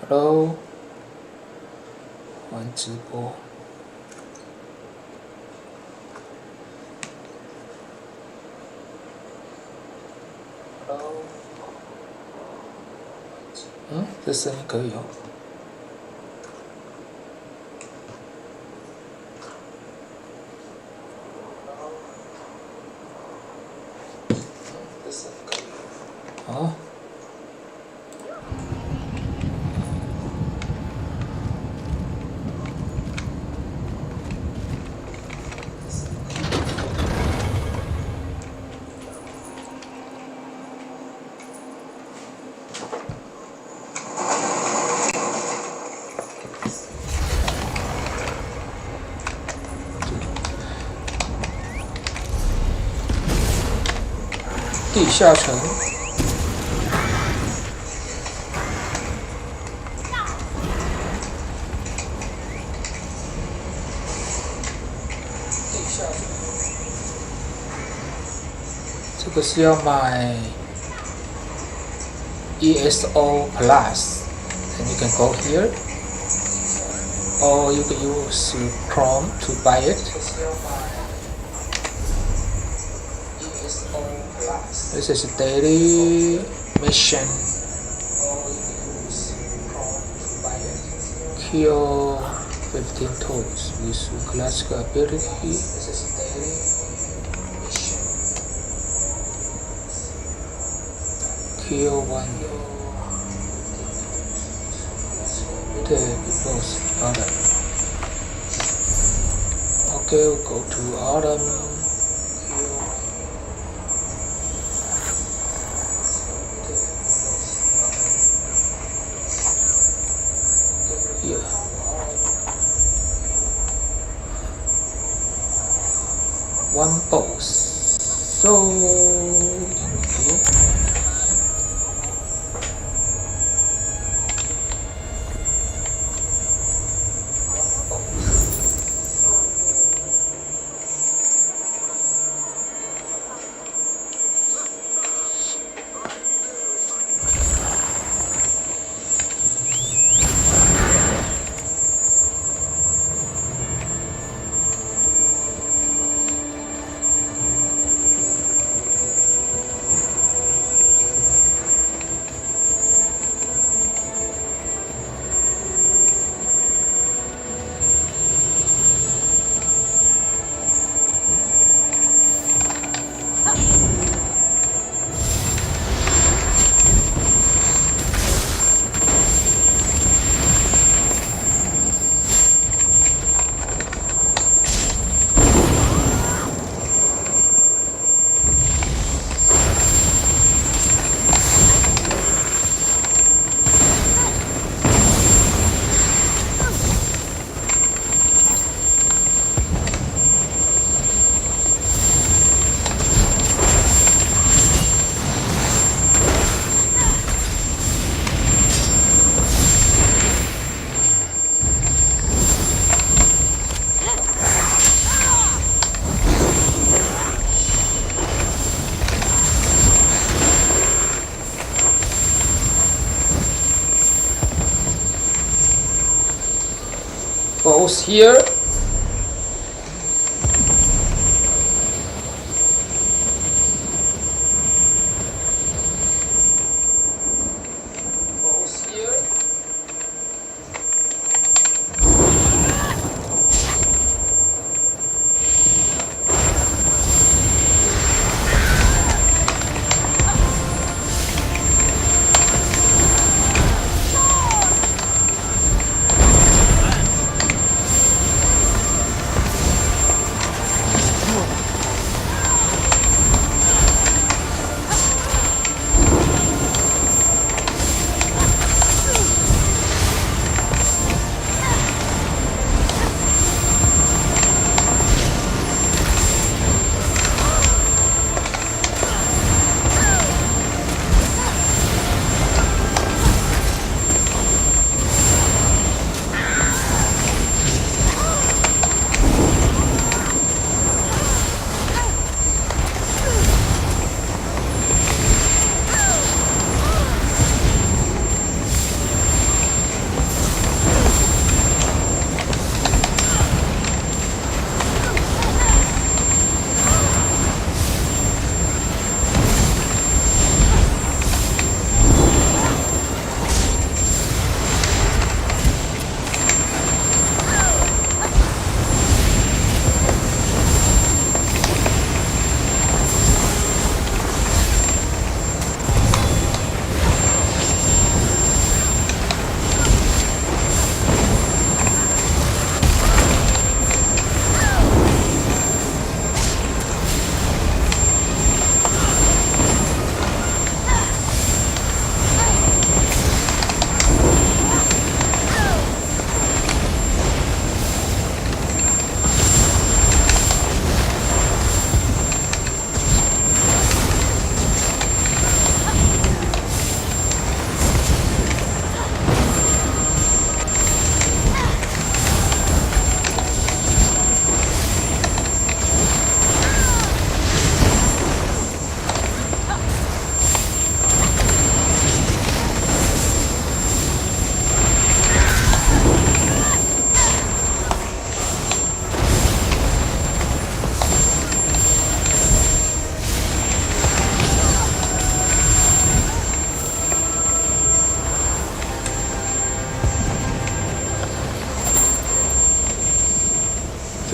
Hello，玩直播。Hello，这声音可以哦。这声音可以。好。地下城，这个是要买 ESO Plus, and you can go here, or you can use Chrome to buy it. This is a daily mission. Kill 15 toads with classical ability. Kill one. There before autumn. Okay, we'll go to autumn. Here. One boss. So here. Boss here. Boss here.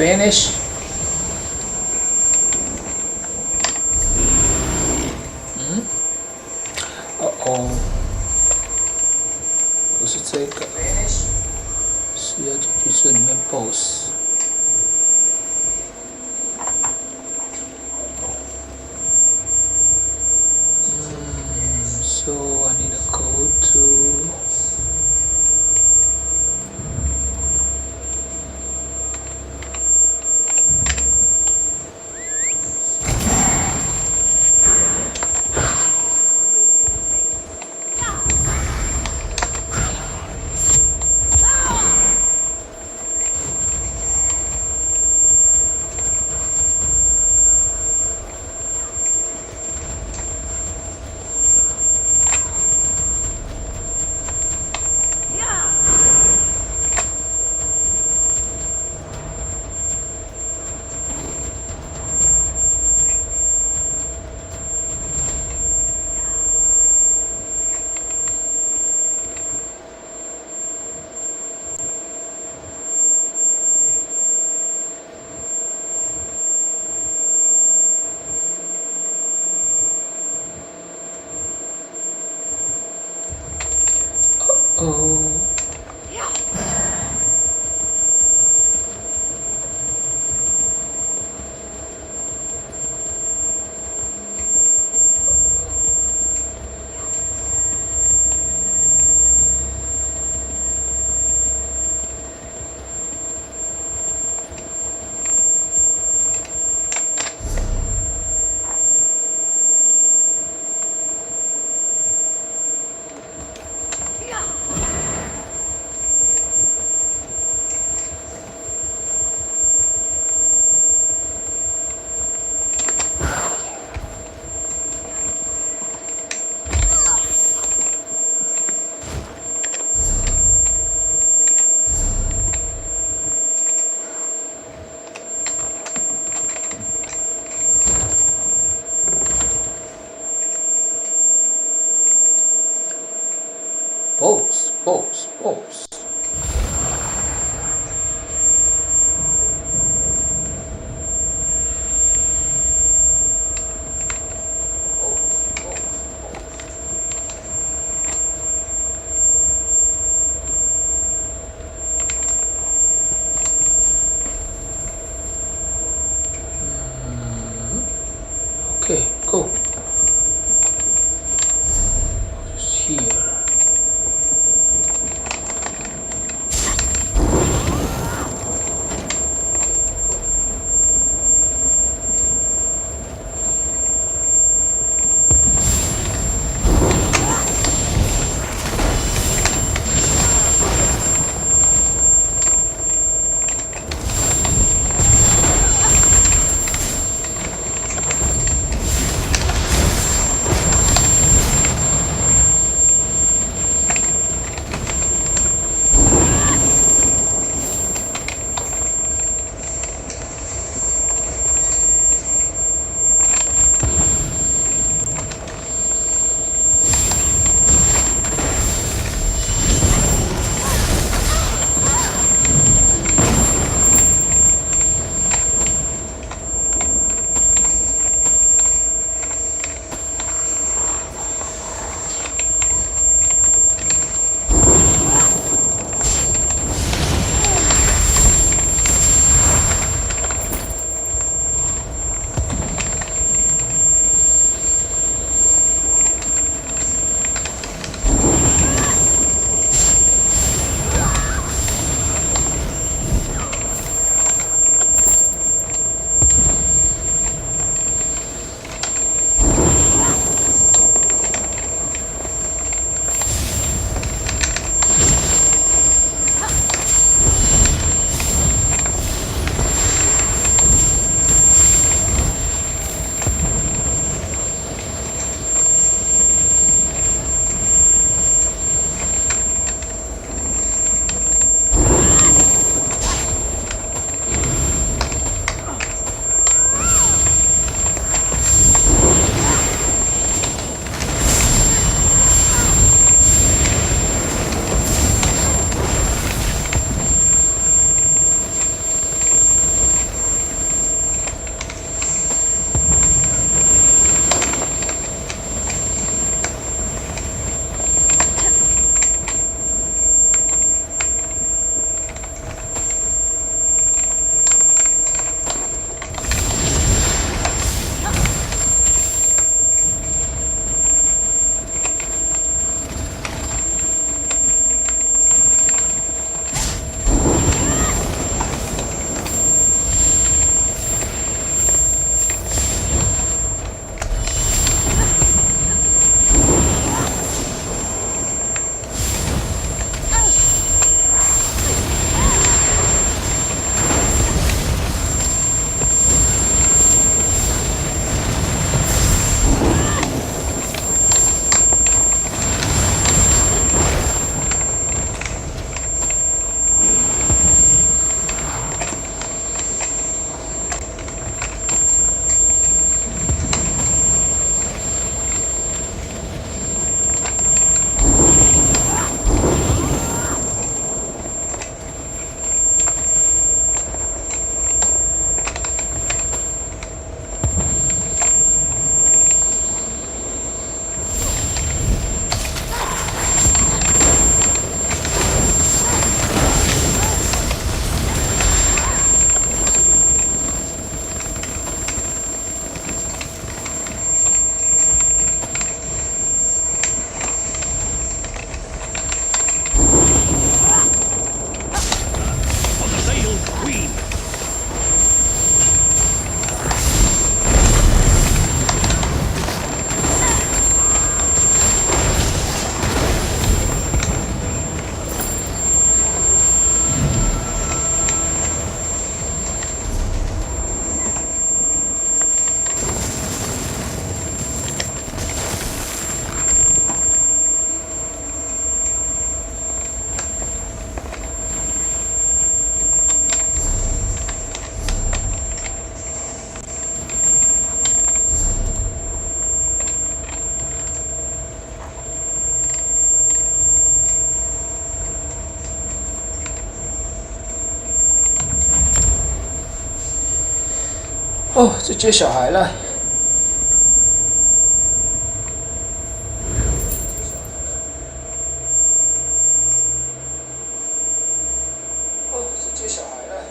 finish.不是这个，是要进去这里面 boss。So I need to go to 哦，这接小孩了。哦，这接小孩了。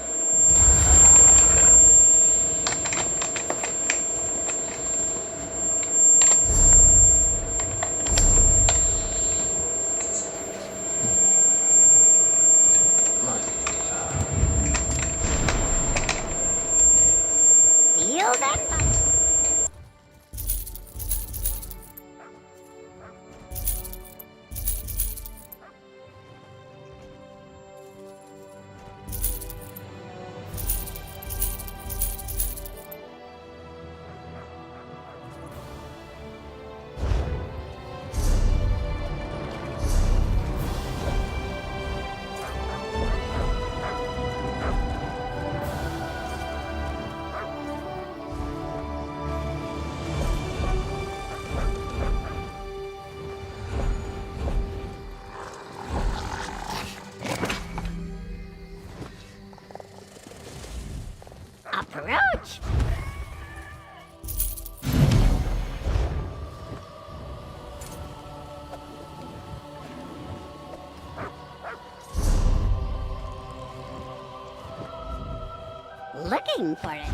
Deal then? Approach! Looking for it.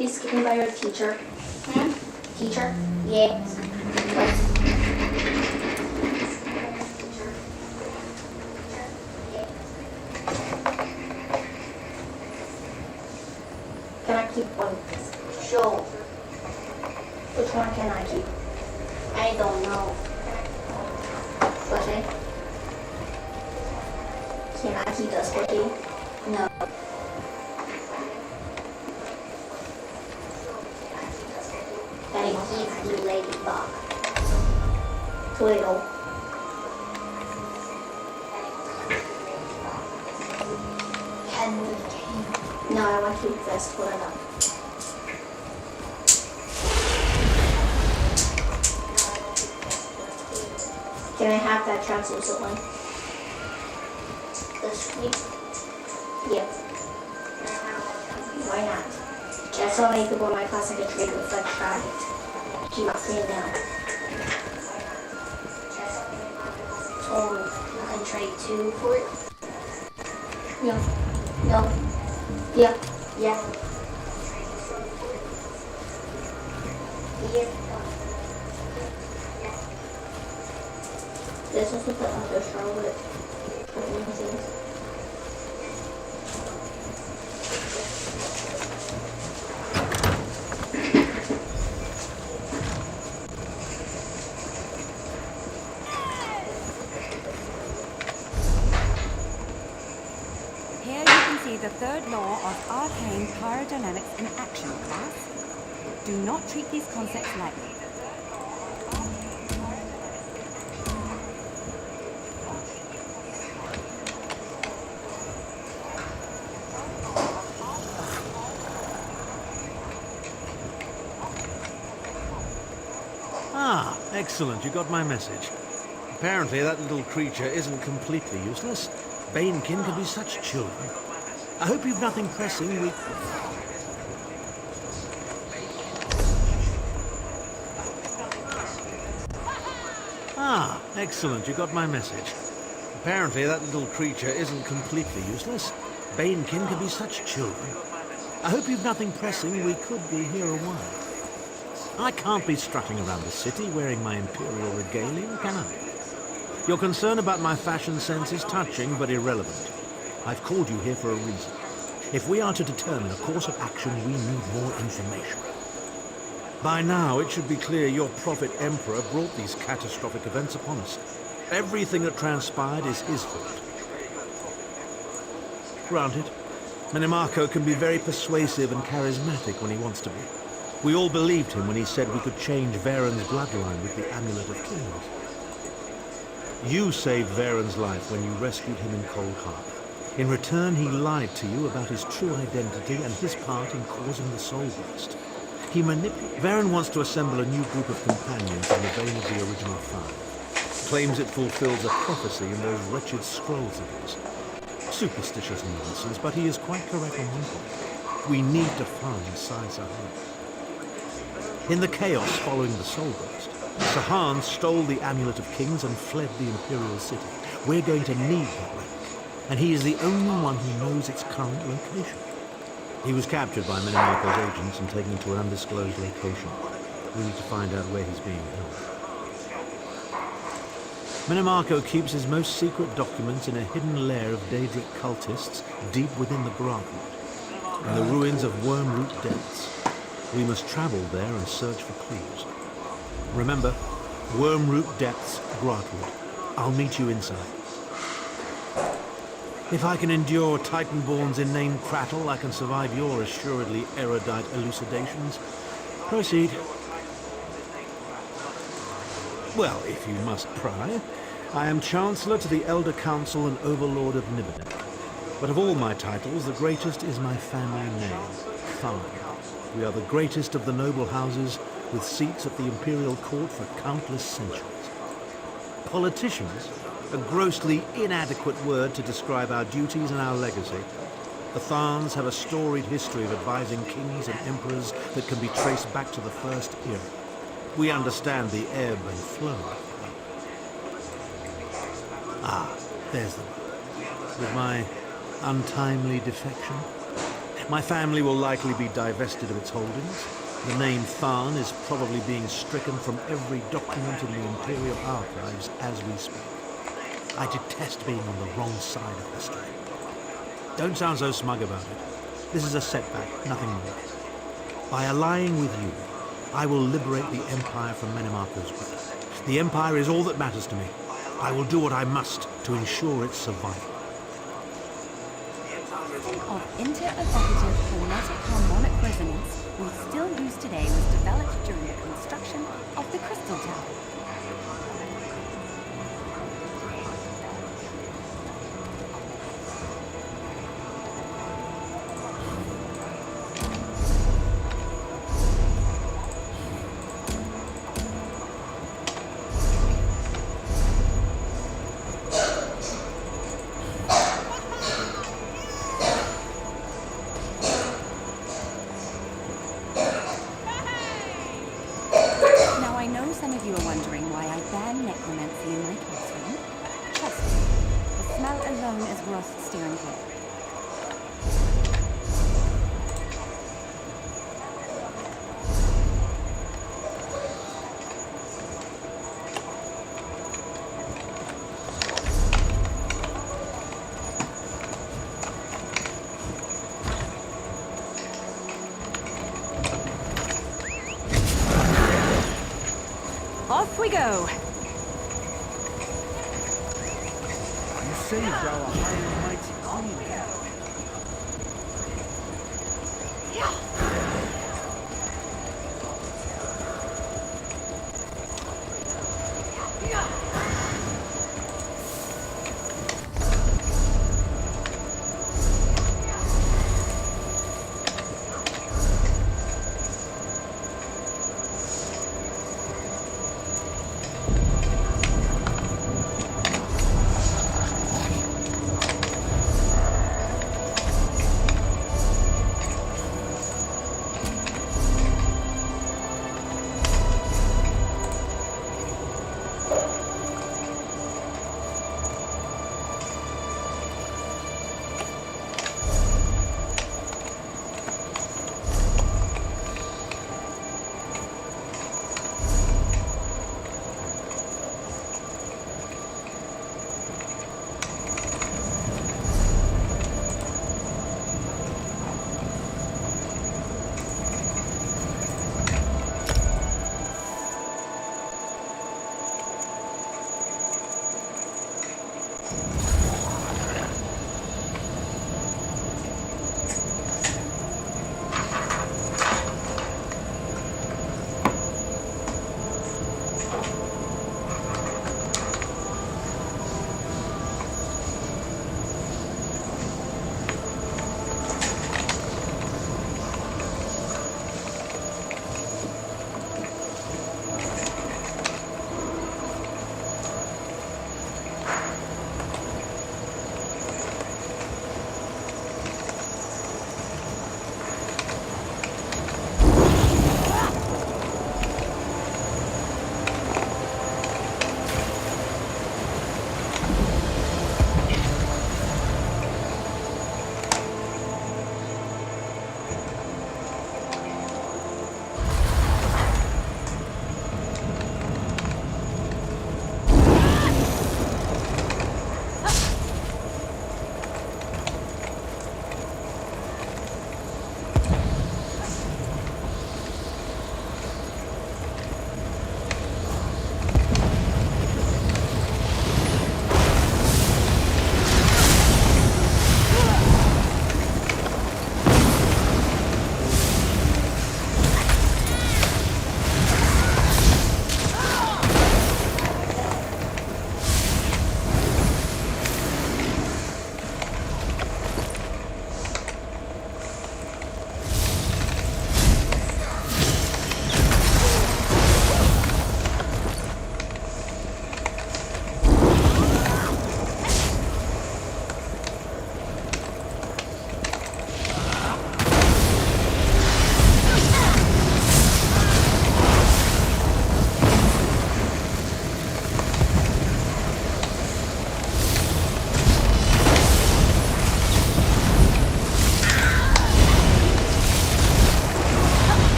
Please given by your teacher. Teacher? Yes. Can I keep one? Sure. Which one can I keep? I don't know. Okay. Can I keep the spaghetti? No. Can I keep the ladybug? Twiddle. Candy cane. No, I want to keep this twiddle. Can I have that translucent one? The screen? Yeah. Why not? That's how many people in my class I could trade with. Let's try it. Keep my screen down. You can trade 2 for it? No. No. Yeah. Yeah. Yeah. This is with the other Charlotte. Here you can see the third law of arcane pyrodynamics in action, class. Do not treat these concepts lightly. Ah, excellent. You got my message. Apparently that little creature isn't completely useless. Banekin can be such children. I hope you've nothing pressing. Ah, excellent. You got my message. Apparently that little creature isn't completely useless. Banekin can be such children. I hope you've nothing pressing. We could be here a while. I can't be strutting around the city wearing my imperial regalia, can I? Your concern about my fashion sense is touching but irrelevant. I've called you here for a reason. If we are to determine a course of action, we need more information. By now, it should be clear your prophet emperor brought these catastrophic events upon us. Everything that transpired is his fault. Granted, Minimarco can be very persuasive and charismatic when he wants to be. We all believed him when he said we could change Varen's bloodline with the Amulet of Kings. You saved Varen's life when you rescued him in Cold Harbor. In return, he lied to you about his true identity and his part in causing the Soul Burst. He manipulated. Varen wants to assemble a new group of companions in the vein of the original Five. Claims it fulfills a prophecy in those wretched scrolls of his. Superstitious nonsense, but he is quite correct on one point. We need to find Sai Sahan. In the chaos following the Soul Burst, Sahan stole the Amulet of Kings and fled the Imperial City. We're going to need that relic, and he is the only one who knows its current location. He was captured by Minimarco's agents and taken to an undisclosed location. We need to find out where he's being held. Minimarco keeps his most secret documents in a hidden lair of Daedric cultists deep within the Grantwood, in the ruins of Wormroot Depths. We must travel there and search for clues. Remember, Wormroot Depths, Grantwood. I'll meet you inside. If I can endure Titanborn's inane prattle, I can survive your assuredly erudite elucidations. Proceed. Well, if you must pry, I am Chancellor to the Elder Council and Overlord of Nibelheim. But of all my titles, the greatest is my family name, Tharn. We are the greatest of the noble houses, with seats at the imperial court for countless centuries. Politicians, a grossly inadequate word to describe our duties and our legacy. The Tharns have a storied history of advising kings and emperors that can be traced back to the First Era. We understand the ebb and flow. Ah, there's the one. With my untimely defection. My family will likely be divested of its holdings. The name Tharn is probably being stricken from every document in the Imperial archives as we speak. I detest being on the wrong side of history. Don't sound so smug about it. This is a setback, nothing more. By allying with you, I will liberate the Empire from Menimarco's grip. The Empire is all that matters to me. I will do what I must to ensure its survival. Of inter-executive phonetic harmonic resonance we still use today was developed during the construction of the Crystal Tower. I know some of you are wondering why I ban necromancy in my classroom. Trust me, the smell alone is worth steering clear. Off we go! You saved our high and mighty queen.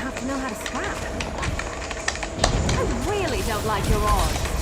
have to know how to scrap. I really don't like your odds.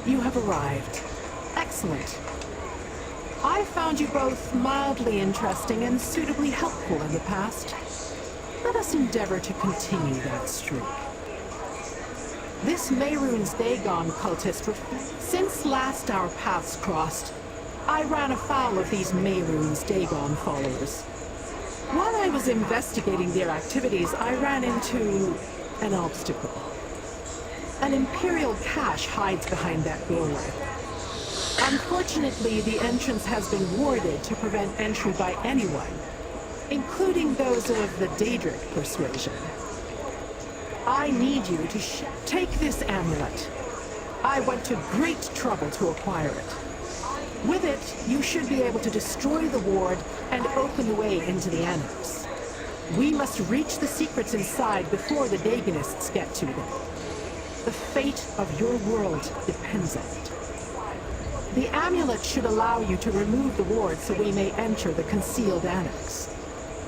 You have arrived. Excellent. I found you both mildly interesting and suitably helpful in the past. Let us endeavor to continue that streak. This Mehrunes Dagon cultist, since last our paths crossed, I ran afoul of these Mehrunes Dagon followers. While I was investigating their activities, I ran into an obstacle. An Imperial cache hides behind that doorway. Unfortunately, the entrance has been warded to prevent entry by anyone, including those of the Daedric persuasion. I need you to take this amulet. I went to great trouble to acquire it. With it, you should be able to destroy the ward and open the way into the Annex. We must reach the secrets inside before the Dagonists get to them. The fate of your world depends on it. The amulet should allow you to remove the ward so we may enter the concealed Annex.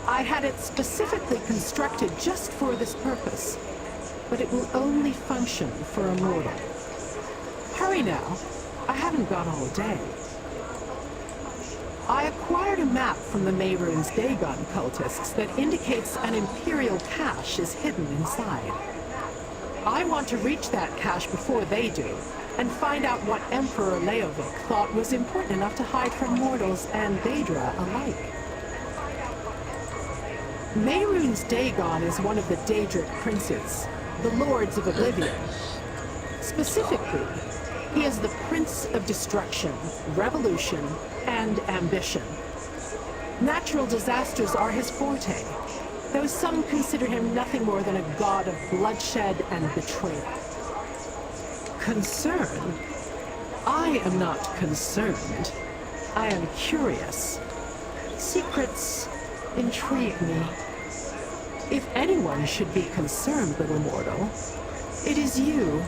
I had it specifically constructed just for this purpose, but it will only function for a mortal. Hurry now. I haven't got all day. I acquired a map from the Mehrunes Dagon cultists that indicates an Imperial cache is hidden inside. I want to reach that cache before they do, and find out what Emperor Leovic thought was important enough to hide from mortals and Daedra alike. Mehrunes Dagon is one of the Daedric princes, the Lords of Oblivion. Specifically, he is the Prince of Destruction, Revolution, and Ambition. Natural disasters are his forte, though some consider him nothing more than a god of bloodshed and betrayal. Concern? I am not concerned. I am curious. Secrets intrigue me. If anyone should be concerned, little mortal, it is you.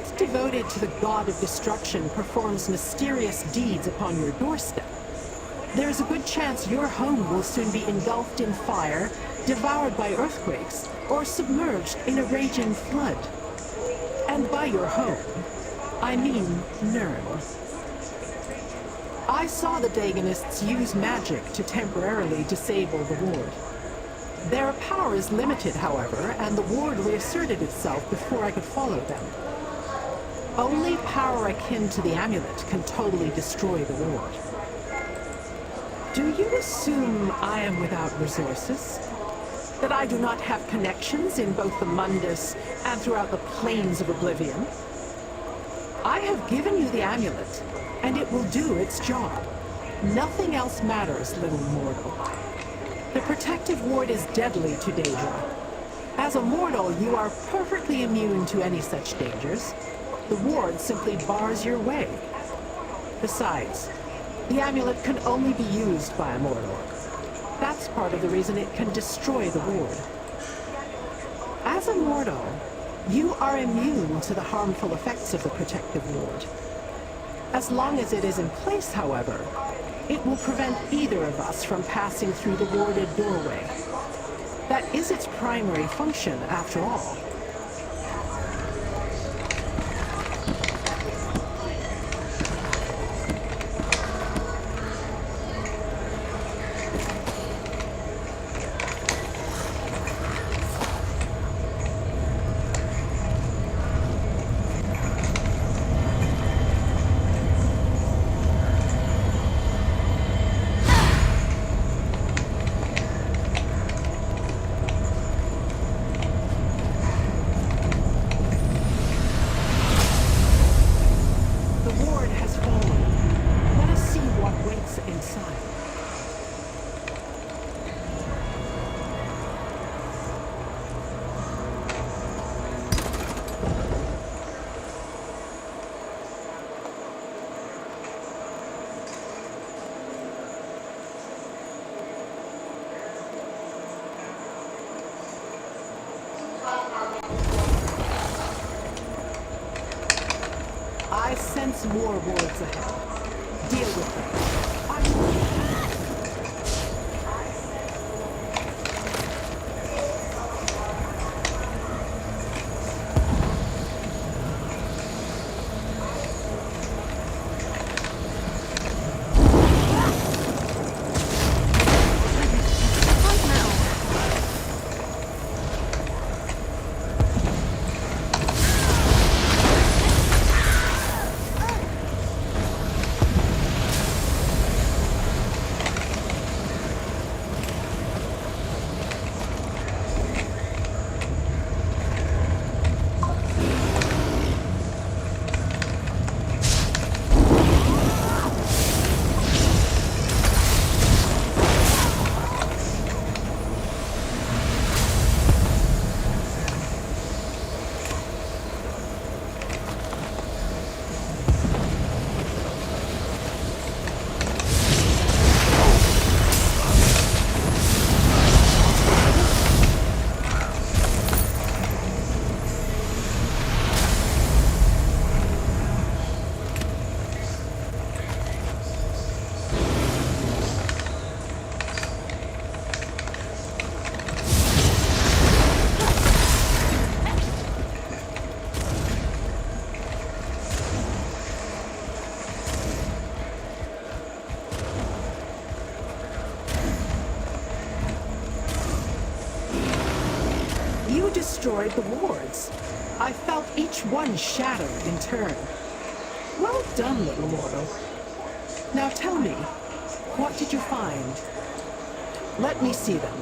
cult devoted to the god of destruction performs mysterious deeds upon your doorstep, there's a good chance your home will soon be engulfed in fire, devoured by earthquakes, or submerged in a raging flood. And by your home, I mean Nirn. I saw the Daganists use magic to temporarily disable the ward. Their power is limited, however, and the ward reasserted itself before I could follow them. Only power akin to the amulet can totally destroy the ward. Do you assume I am without resources? That I do not have connections in both the Mundus and throughout the plains of oblivion? I have given you the amulet, and it will do its job. Nothing else matters, little mortal. The protective ward is deadly to Daedra. As a mortal, you are perfectly immune to any such dangers. The ward simply bars your way. Besides, the amulet can only be used by a mortal. That's part of the reason it can destroy the ward. As a mortal, you are immune to the harmful effects of the protective ward. As long as it is in place, however, it will prevent either of us from passing through the warded doorway. That is its primary function, after all. I sense more wards ahead. Deal with them. Destroyed the wards. I felt each one shattered in turn. Well done, little mortal. Now tell me, what did you find? Let me see them.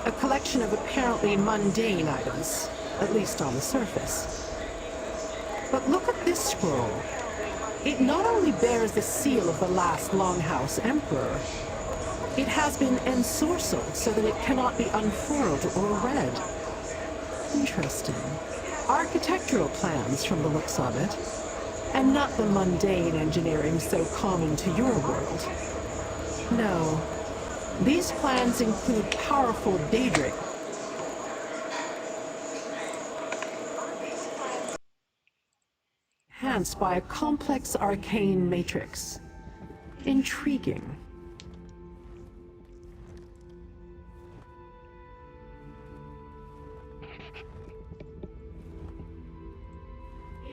A collection of apparently mundane items, at least on the surface. But look at this scroll. It not only bears the seal of the last Longhouse Emperor, it has been ensorcelled so that it cannot be unfurled or read. Interesting. Architectural plans from the looks of it, and not the mundane engineering so common to your world. No. These plans include powerful Daedric enhanced by a complex arcane matrix. Intriguing.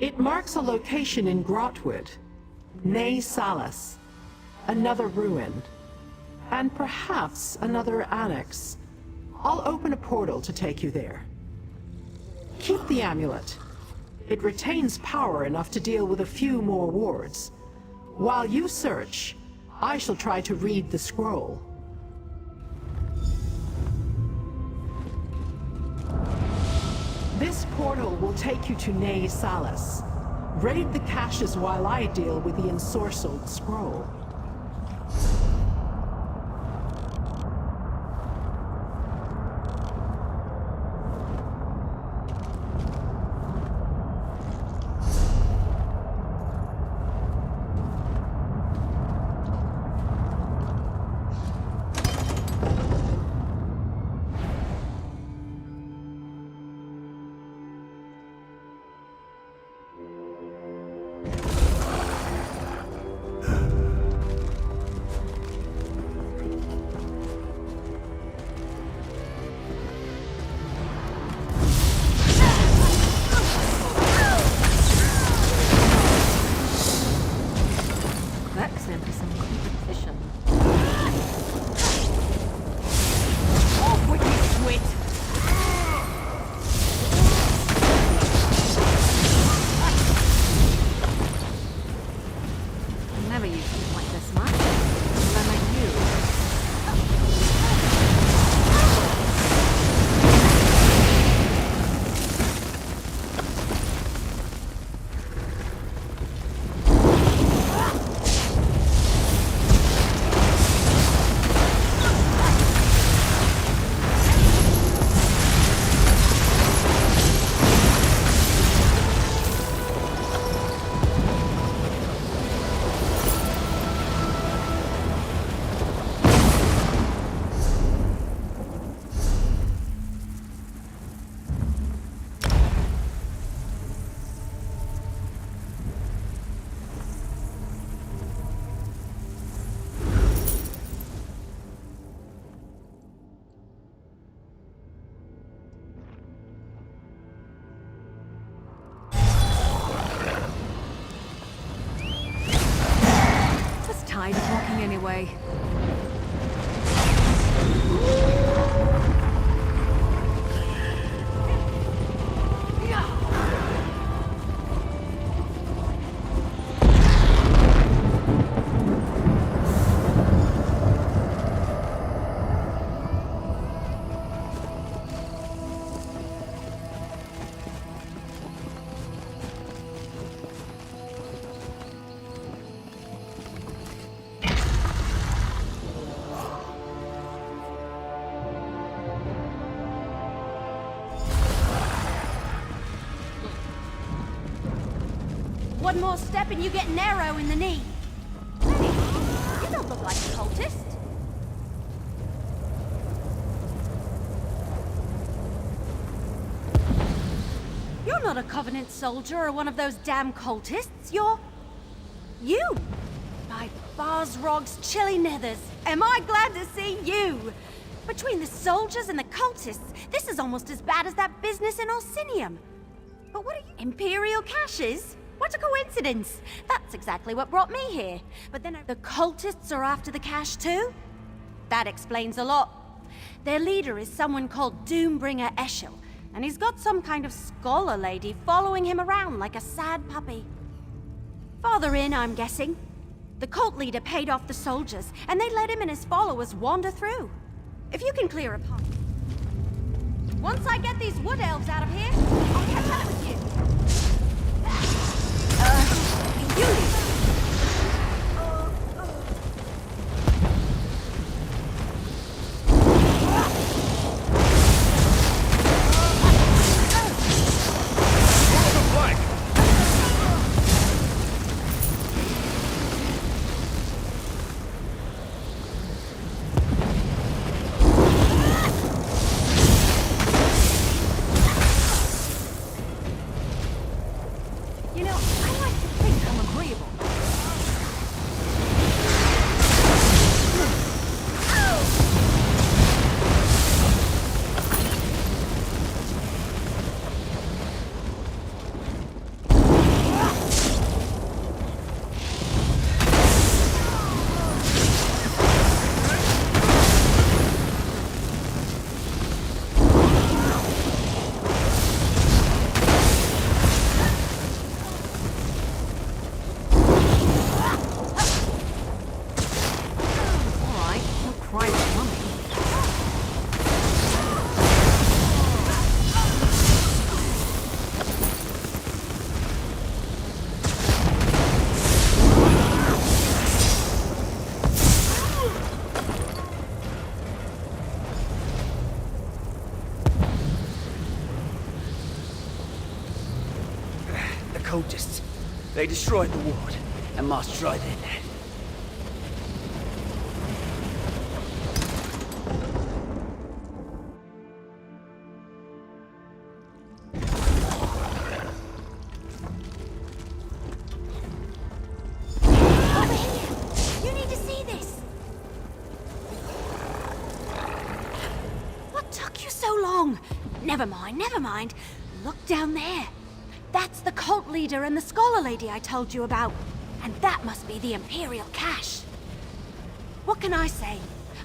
It marks a location in Grotwood, Ney Salas, another ruin, and perhaps another annex. I'll open a portal to take you there. Keep the amulet. It retains power enough to deal with a few more wards. While you search, I shall try to read the scroll. This portal will take you to Ney Salas. Raid the caches while I deal with the ensorcelled scroll. Tired of walking anyway. One more step and you get an arrow in the knee. Hey, you don't look like a cultist. You're not a Covenant soldier or one of those damn cultists. You're... you! By Barsrog's chilly nethers, am I glad to see you! Between the soldiers and the cultists, this is almost as bad as that business in Orsinium. But what are you... Imperial caches? What a coincidence! That's exactly what brought me here. But then the cultists are after the cache too? That explains a lot. Their leader is someone called Doombringer Eshel, and he's got some kind of scholar lady following him around like a sad puppy. Farther in, I'm guessing. The cult leader paid off the soldiers, and they let him and his followers wander through. If you can clear a path. Once I get these wood elves out of here, I'll catch up with you. You leave. cultists. They destroyed the ward and marched right in. Over here! You need to see this! What took you so long? Never mind, never mind. Look down there. That's the cult leader and the scholar lady I told you about. And that must be the Imperial cache. What can I say?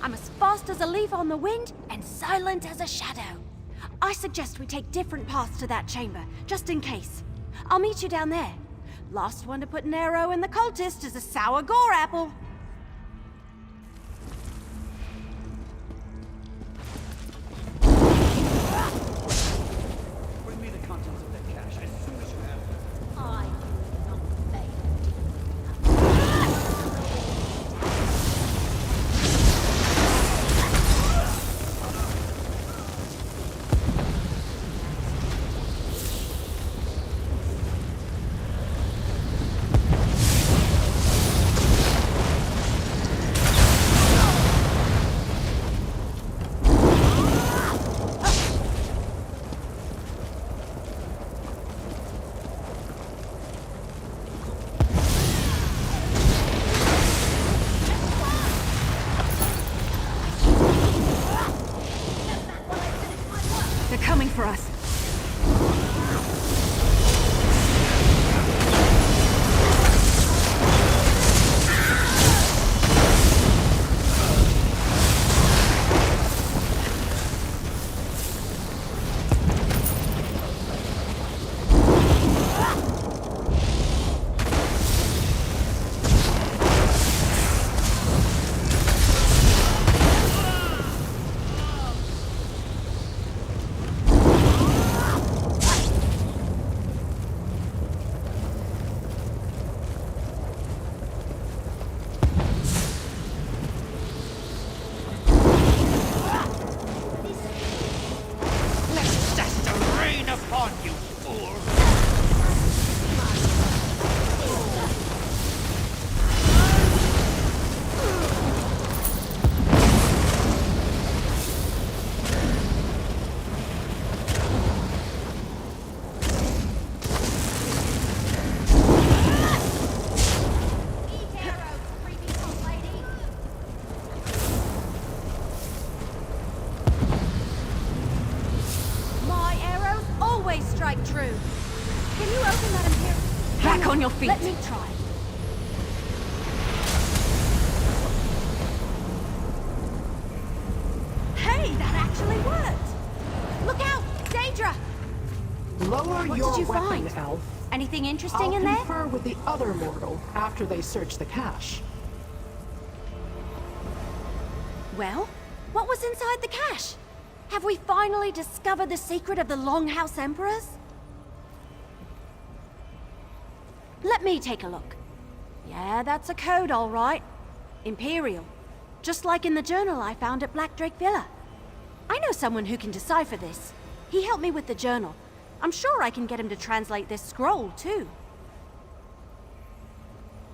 I'm as fast as a leaf on the wind and silent as a shadow. I suggest we take different paths to that chamber, just in case. I'll meet you down there. Last one to put an arrow in the cultist is a sour gore apple. Bring me the contents of that cache as soon as you have them. I will not fail. They're coming for us. My arrows always strike true. Can you open that Imperial? Back on your feet. Let me try. Hey, that actually worked! Look out! Daedra! Lower What your did you weapon, find? Elf. Anything interesting I'll in there? confer with the other mortal after they search the cache. Well, what was inside the cache? Have we finally discovered the secret of the Longhouse Emperors? Let me take a look. Yeah, that's a code, all right. Imperial. Just like in the journal I found at Black Drake Villa. I know someone who can decipher this. He helped me with the journal. I'm sure I can get him to translate this scroll, too.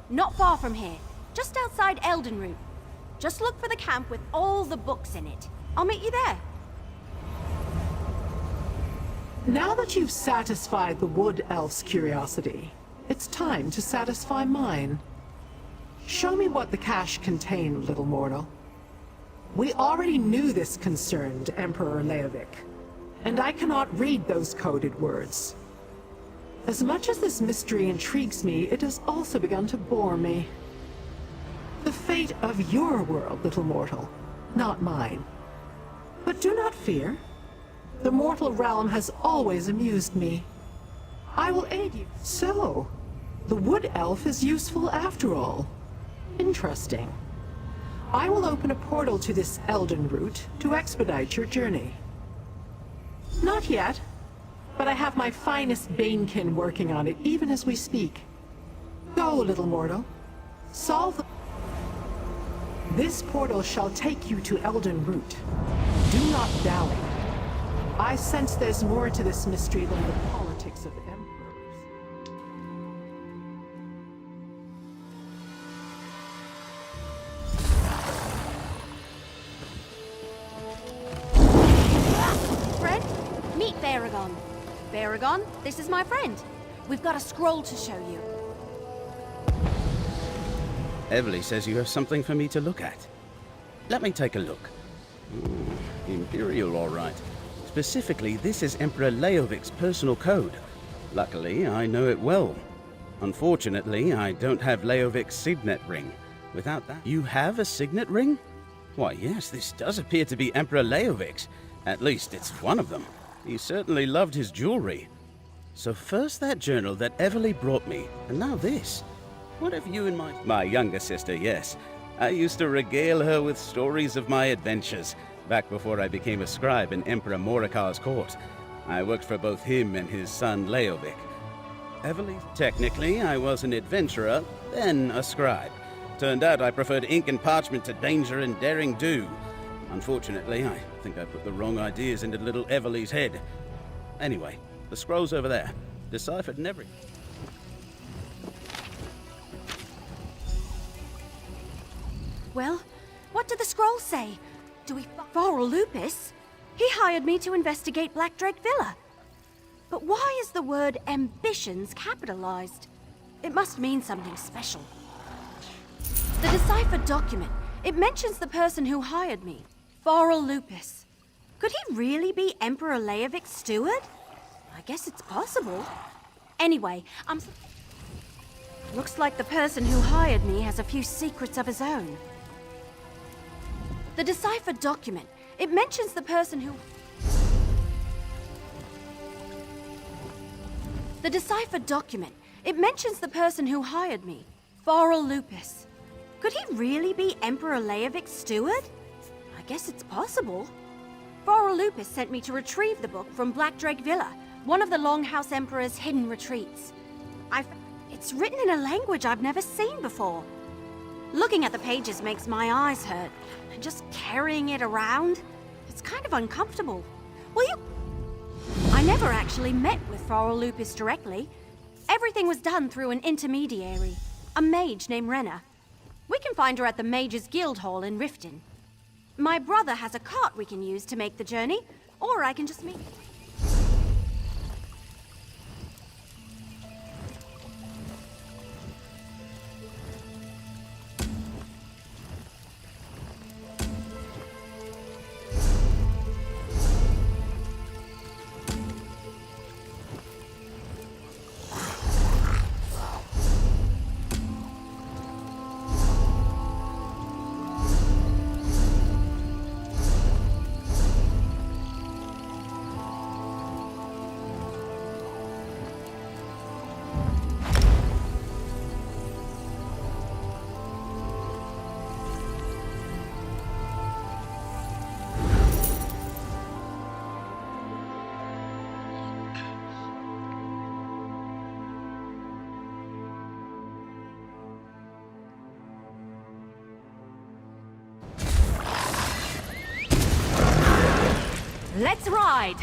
Not far from here, just outside Eldenroot. Just look for the camp with all the books in it. I'll meet you there. Now that you've satisfied the Wood Elf's curiosity, it's time to satisfy mine. Show me what the cache contained, little mortal. We already knew this concerned Emperor Leovic, and I cannot read those coded words. As much as this mystery intrigues me, it has also begun to bore me. The fate of your world, little mortal, not mine. But do not fear. The mortal realm has always amused me. I will aid you. So, the Wood Elf is useful after all. Interesting. I will open a portal to this Eldenroot to expedite your journey. Not yet, but I have my finest Banekin working on it even as we speak. Go, little mortal. Solve the... This portal shall take you to Eldenroot. Do not dally. I sense there's more to this mystery than the politics of emperors. Baragon, this is my friend. We've got a scroll to show you. Evely says you have something for me to look at. Let me take a look. Imperial, all right. Specifically, this is Emperor Leovic's personal code. Luckily, I know it well. Unfortunately, I don't have Leovic's signet ring. Without that... You have a signet ring? Why, yes, this does appear to be Emperor Leovic's. At least, it's one of them. He certainly loved his jewelry. So first that journal that Evely brought me, and now this. What have you and my younger sister, yes. I used to regale her with stories of my adventures, back before I became a scribe in Emperor Morikar's court. I worked for both him and his son Leovic. Evely, technically, I was an adventurer, then a scribe. Turned out I preferred ink and parchment to danger and daring do. Unfortunately, I think I put the wrong ideas into little Evely's head. Anyway, the scroll's over there. Deciphered and everything. Well, what did the scroll say? Do we... Varl Lupus? He hired me to investigate Black Drake Villa. But why is the word ambitions capitalized? It must mean something special. The deciphered document. It mentions the person who hired me. Varl Lupus. Could he really be Emperor Leovic's steward? I guess it's possible. Anyway, looks like the person who hired me has a few secrets of his own. The deciphered document. It mentions the person who... The deciphered document. It mentions the person who hired me. Varl Lupus. Could he really be Emperor Leovic's steward? I guess it's possible. Varl Lupus sent me to retrieve the book from Black Drake Villa, one of the Longhouse Emperor's hidden retreats. It's written in a language I've never seen before. Looking at the pages makes my eyes hurt, and just carrying it around, it's kind of uncomfortable. Will you... I never actually met with Varl Lupus directly. Everything was done through an intermediary, a mage named Renna. We can find her at the Mages Guild Hall in Riften. My brother has a cart we can use to make the journey, or I can just meet... Let's ride!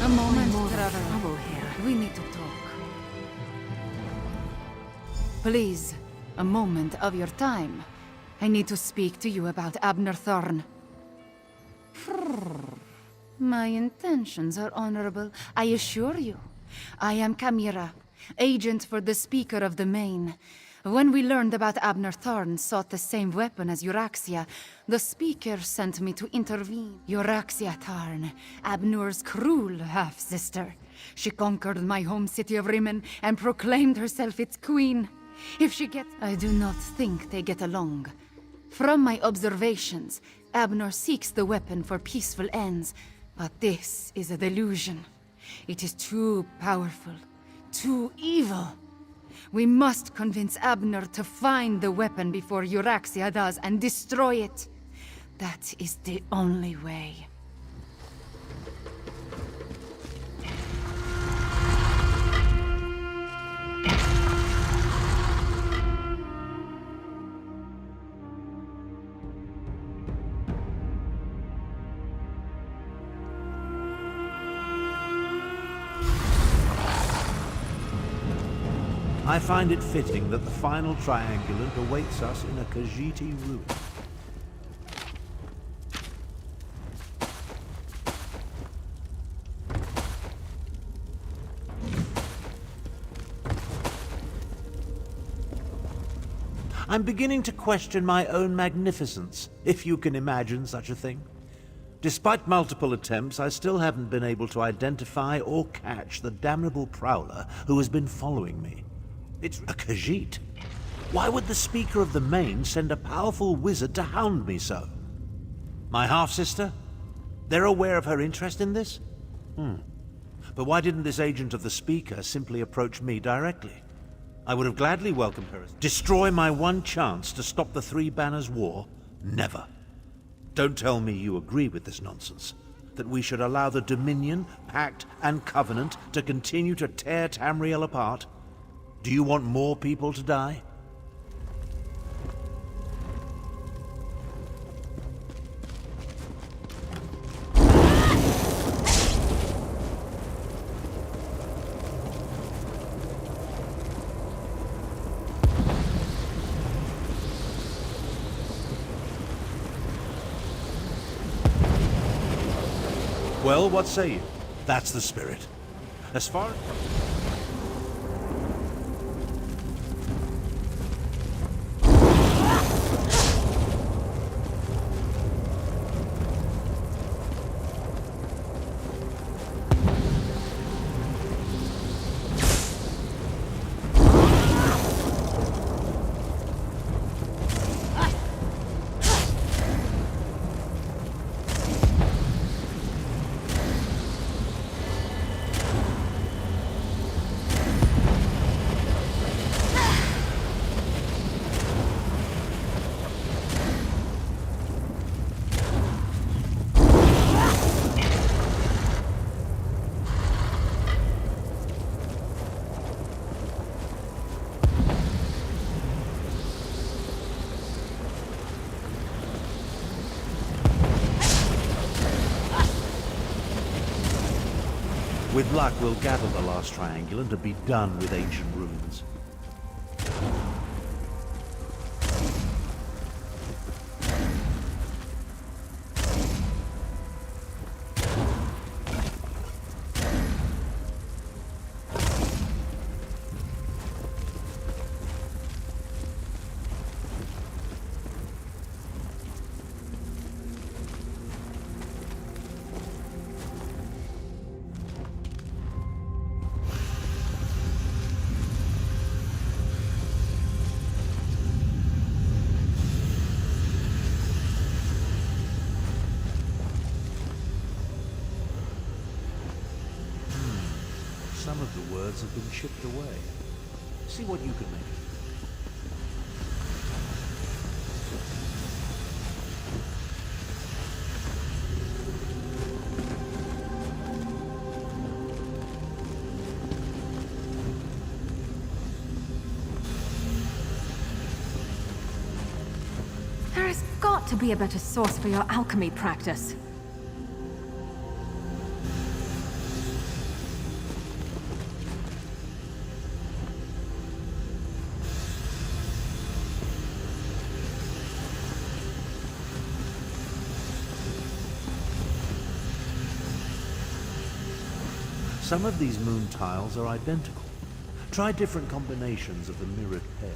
A moment, traveler. We need to talk. Please, a moment of your time. I need to speak to you about Abner Thorn. My intentions are honorable, I assure you. I am Kamira, agent for the Speaker of the Main. When we learned about Abner Thorn sought the same weapon as Euraxia, the Speaker sent me to intervene. Euraxia Tarn, Abnur's cruel half-sister. She conquered my home city of Rimmon and proclaimed herself its queen. If she gets... I do not think they get along. From my observations, Abner seeks the weapon for peaceful ends, but this is a delusion. It is too powerful, too evil. We must convince Abner to find the weapon before Euraxia does and destroy it. That is the only way. I find it fitting that the final triangulant awaits us in a Khajiiti ruin. I'm beginning to question my own magnificence, if you can imagine such a thing. Despite multiple attempts, I still haven't been able to identify or catch the damnable prowler who has been following me. It's a Khajiit. Why would the Speaker of the Main send a powerful wizard to hound me so? My half-sister? They're aware of her interest in this? But why didn't this agent of the Speaker simply approach me directly? I would have gladly welcomed her. Destroy my one chance to stop the Three Banners War? Never. Don't tell me you agree with this nonsense. That we should allow the Dominion, Pact, and Covenant to continue to tear Tamriel apart? Do you want more people to die? Well, what say you? That's the spirit. As far as... With luck, we'll gather the last triangulant and be done with ancient ruins. Some of the words have been chipped away. See what you can make of it. There has got to be a better source for your alchemy practice. Some of these moon tiles are identical. Try different combinations of the mirrored pairs.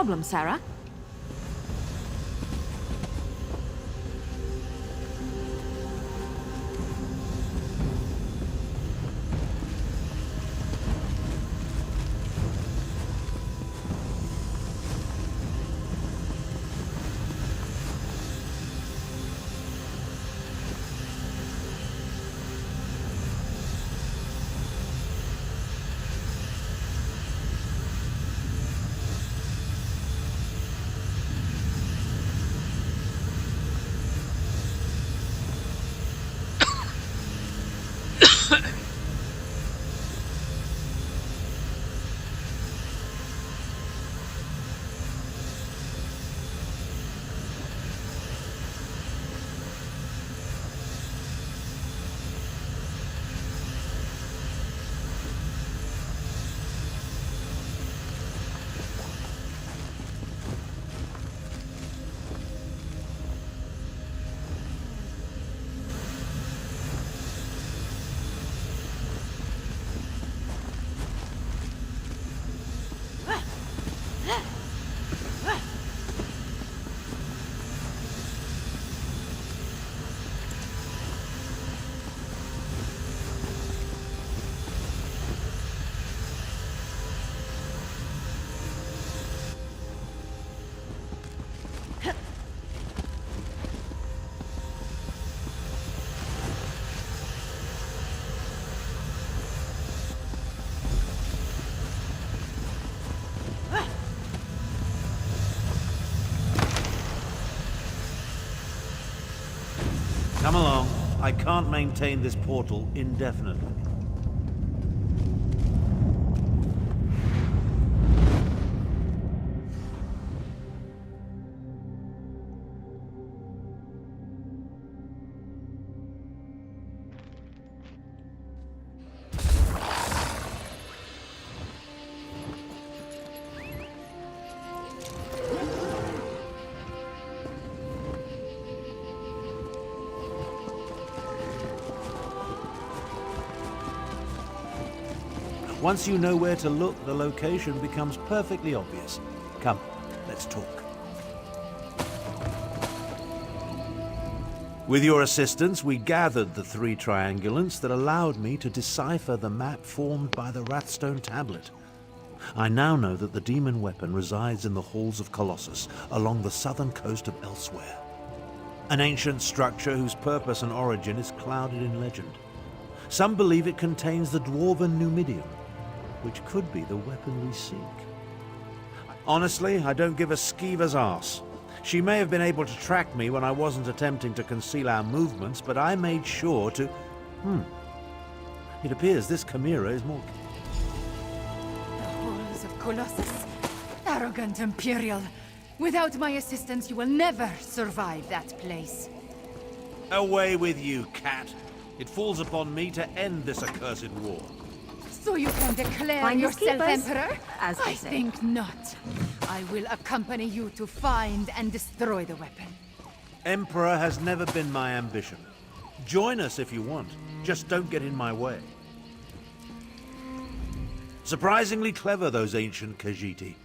problem, Sarah? Come along. I can't maintain this portal indefinitely. Once you know where to look, the location becomes perfectly obvious. Come, let's talk. With your assistance, we gathered the 3 triangulants that allowed me to decipher the map formed by the Wrathstone tablet. I now know that the demon weapon resides in the halls of Colossus, along the southern coast of Elsewhere. An ancient structure whose purpose and origin is clouded in legend. Some believe it contains the dwarven Numidium, which could be the weapon we seek. Honestly, I don't give a skeever's arse. She may have been able to track me when I wasn't attempting to conceal our movements, but I made sure to... It appears this chimera is more... The halls of Colossus. Arrogant Imperial. Without my assistance, you will never survive that place. Away with you, cat. It falls upon me to end this accursed war. So you can declare Find your yourself keepers, Emperor? as they I say. think not. I will accompany you to find and destroy the weapon. Emperor has never been my ambition. Join us if you want. Just don't get in my way. Surprisingly clever, those ancient Khajiit.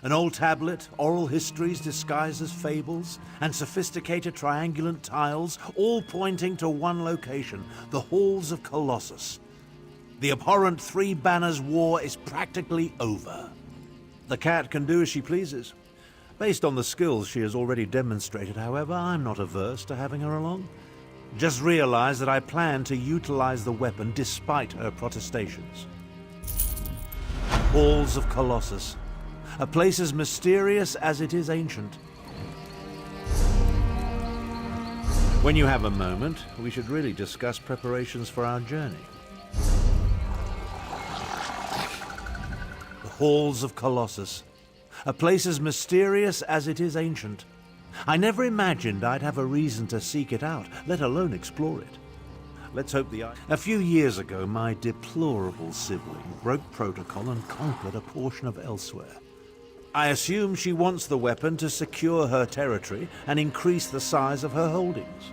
An old tablet, oral histories disguised as fables, and sophisticated triangulant tiles, all pointing to one location, the Halls of Colossus. The abhorrent 3 Banners War is practically over. The cat can do as she pleases. Based on the skills she has already demonstrated, however, I'm not averse to having her along. Just realize that I plan to utilize the weapon despite her protestations. Halls of Colossus. A place as mysterious as it is ancient. When you have a moment, we should really discuss preparations for our journey. The Halls of Colossus. A place as mysterious as it is ancient. I never imagined I'd have a reason to seek it out, let alone explore it. Let's hope A few years ago, my deplorable sibling broke protocol and conquered a portion of Elsewhere. I assume she wants the weapon to secure her territory and increase the size of her holdings.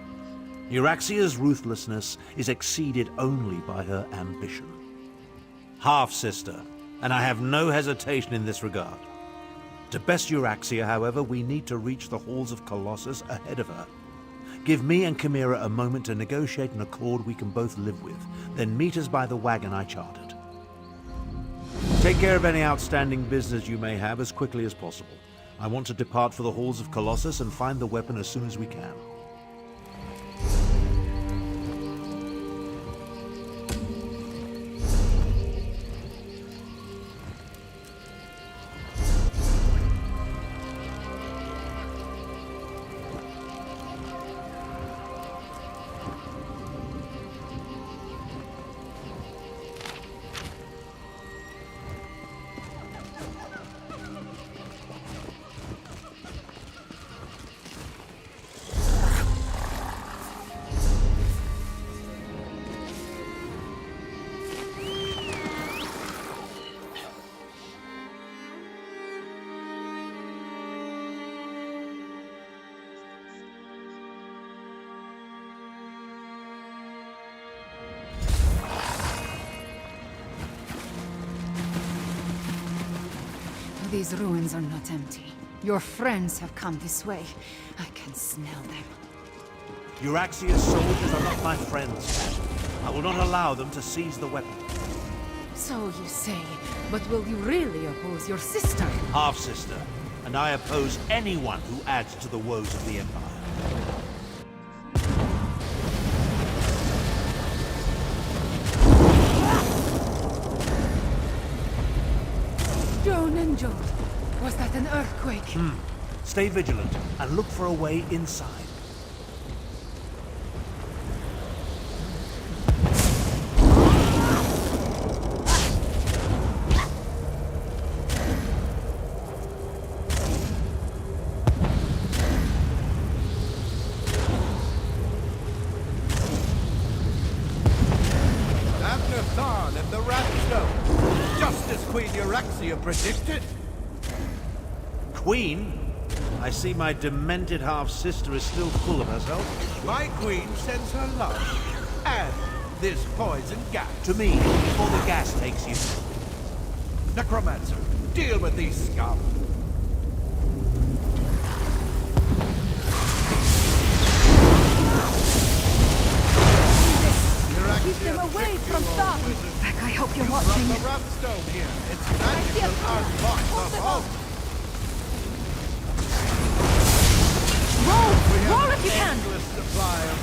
Euraxia's ruthlessness is exceeded only by her ambition. Half-sister, and I have no hesitation in this regard. To best Euraxia, however, we need to reach the halls of Colossus ahead of her. Give me and Chimera a moment to negotiate an accord we can both live with, then meet us by the wagon I chartered. Take care of any outstanding business you may have as quickly as possible. I want to depart for the halls of Colossus and find the weapon as soon as we can. These ruins are not empty. Your friends have come this way. I can smell them. Euraxia's soldiers are not my friends. I will not allow them to seize the weapon. So you say, but will you really oppose your sister? Half-sister, and I oppose anyone who adds to the woes of the Empire. Joan and Joan, was that an earthquake? Stay vigilant and look for a way inside. Abner Tharn of the Wrathstone, just as Queen Euraxia predicted. Queen? I see my demented half-sister is still full of herself. My queen sends her love, and this poison gas. To me, before the gas takes you. Necromancer, deal with these scum. Keep them away from Thar! Beck, I hope you're watching. From the Wrathstone here, it's magical unlock the vault. Roll if you can! Endless supply of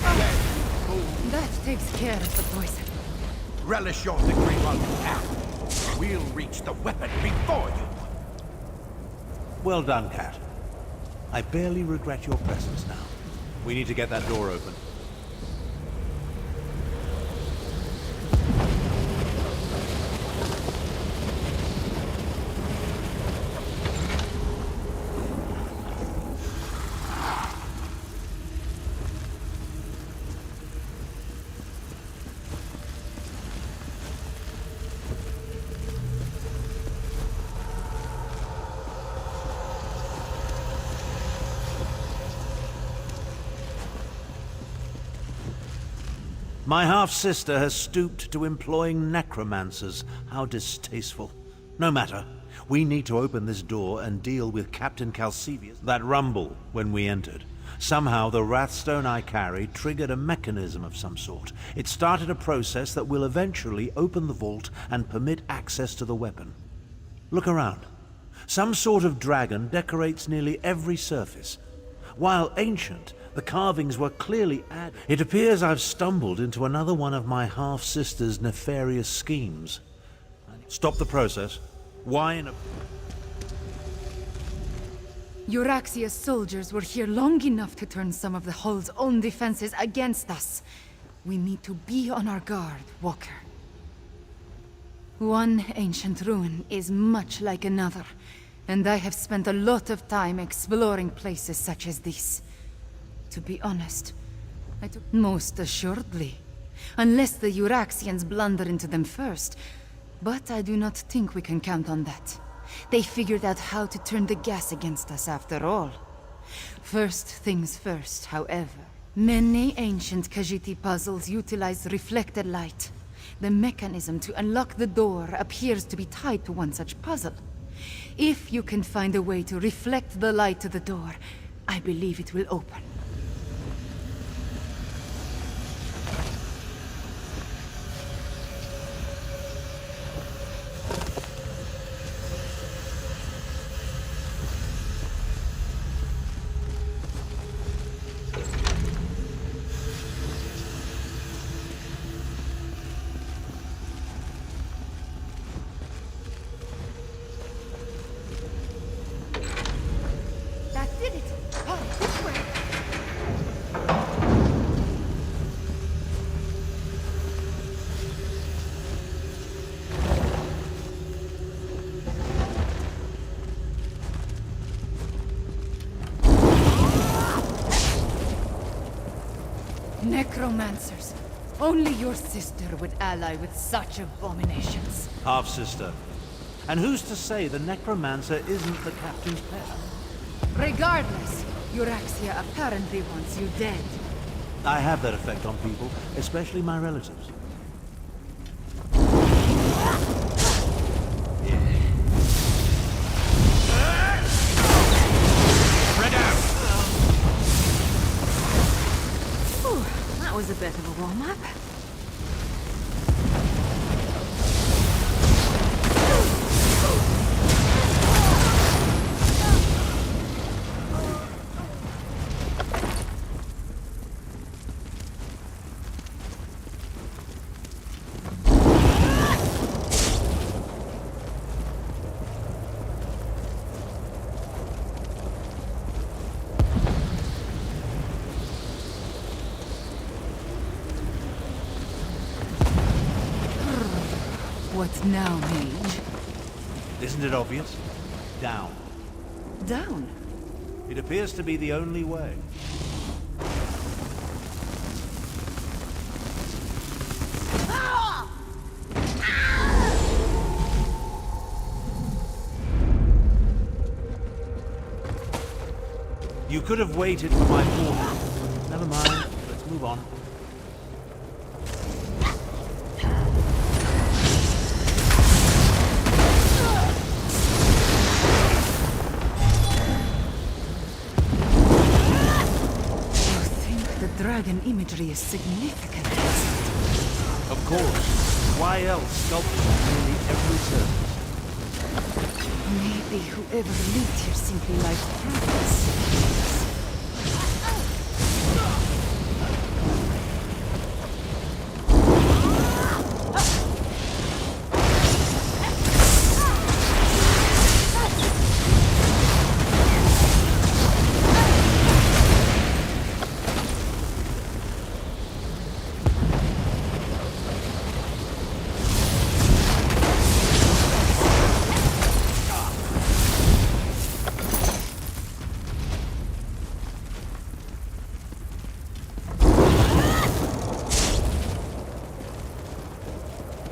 undead food. That takes care of the poison. Relish your victory while you can. We'll reach the weapon before you. Well done, Cat. I barely regret your presence now. We need to get that door open. My half-sister has stooped to employing necromancers. How distasteful. No matter. We need to open this door and deal with Captain Calcivius. That rumble when we entered. Somehow the Wrathstone I carried triggered a mechanism of some sort. It started a process that will eventually open the vault and permit access to the weapon. Look around. Some sort of dragon decorates nearly every surface. While ancient, the carvings were clearly added. It appears I've stumbled into another one of my half-sister's nefarious schemes. Stop the process. Why in a... Euraxia's soldiers were here long enough to turn some of the Hull's own defenses against us. We need to be on our guard, Walker. One ancient ruin is much like another, and I have spent a lot of time exploring places such as this. To be honest, I took most assuredly. Unless the Euraxians blunder into them first. But I do not think we can count on that. They figured out how to turn the gas against us after all. First things first, however. Many ancient Khajiit puzzles utilize reflected light. The mechanism to unlock the door appears to be tied to one such puzzle. If you can find a way to reflect the light to the door, I believe it will open. That did it! Oh, this way! Necromancers. Only your sister would ally with such abominations. Half-sister. And who's to say the necromancer isn't the captain's pet? Regardless, Euraxia apparently wants you dead. I have that effect on people, especially my relatives. Spread out! Ooh, that was a bit of a warm-up. What now, mage? Isn't it obvious? Down. Down? It appears to be the only way. You could have waited for my portal. Never mind. Let's move on. Dragon imagery is significant. Of course. Why else sculpture nearly every surface? Maybe whoever lived here simply liked dragons.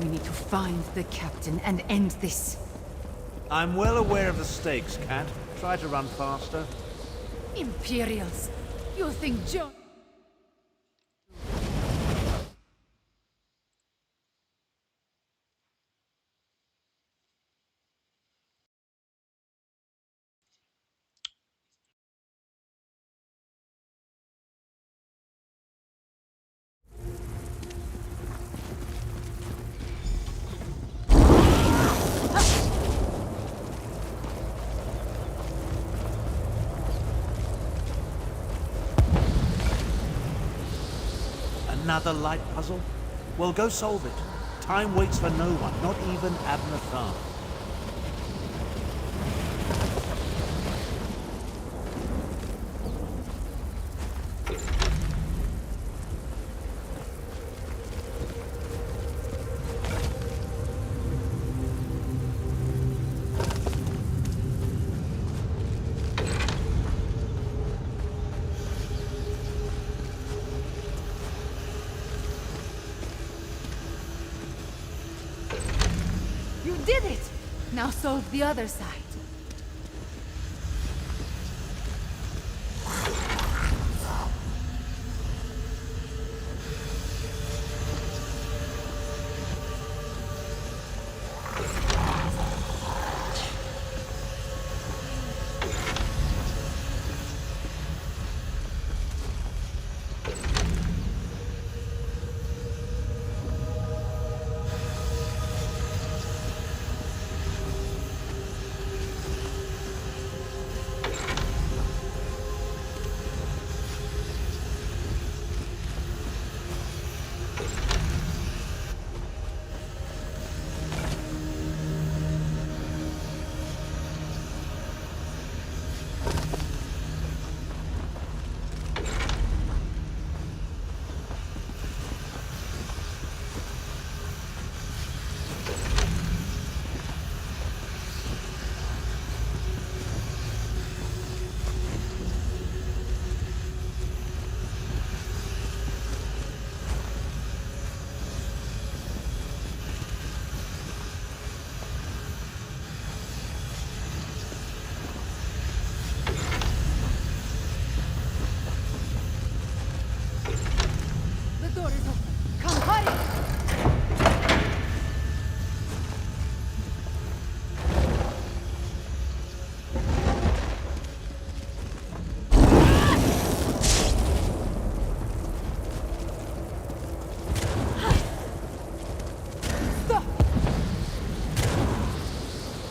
We need to find the captain and end this. I'm well aware of the stakes, Cat. Try to run faster. Imperials! You think Joe... Another light puzzle? Well, go solve it. Time waits for no one, not even Abner Tharn. You did it! Now solve the other side. door is open. Come, hurry!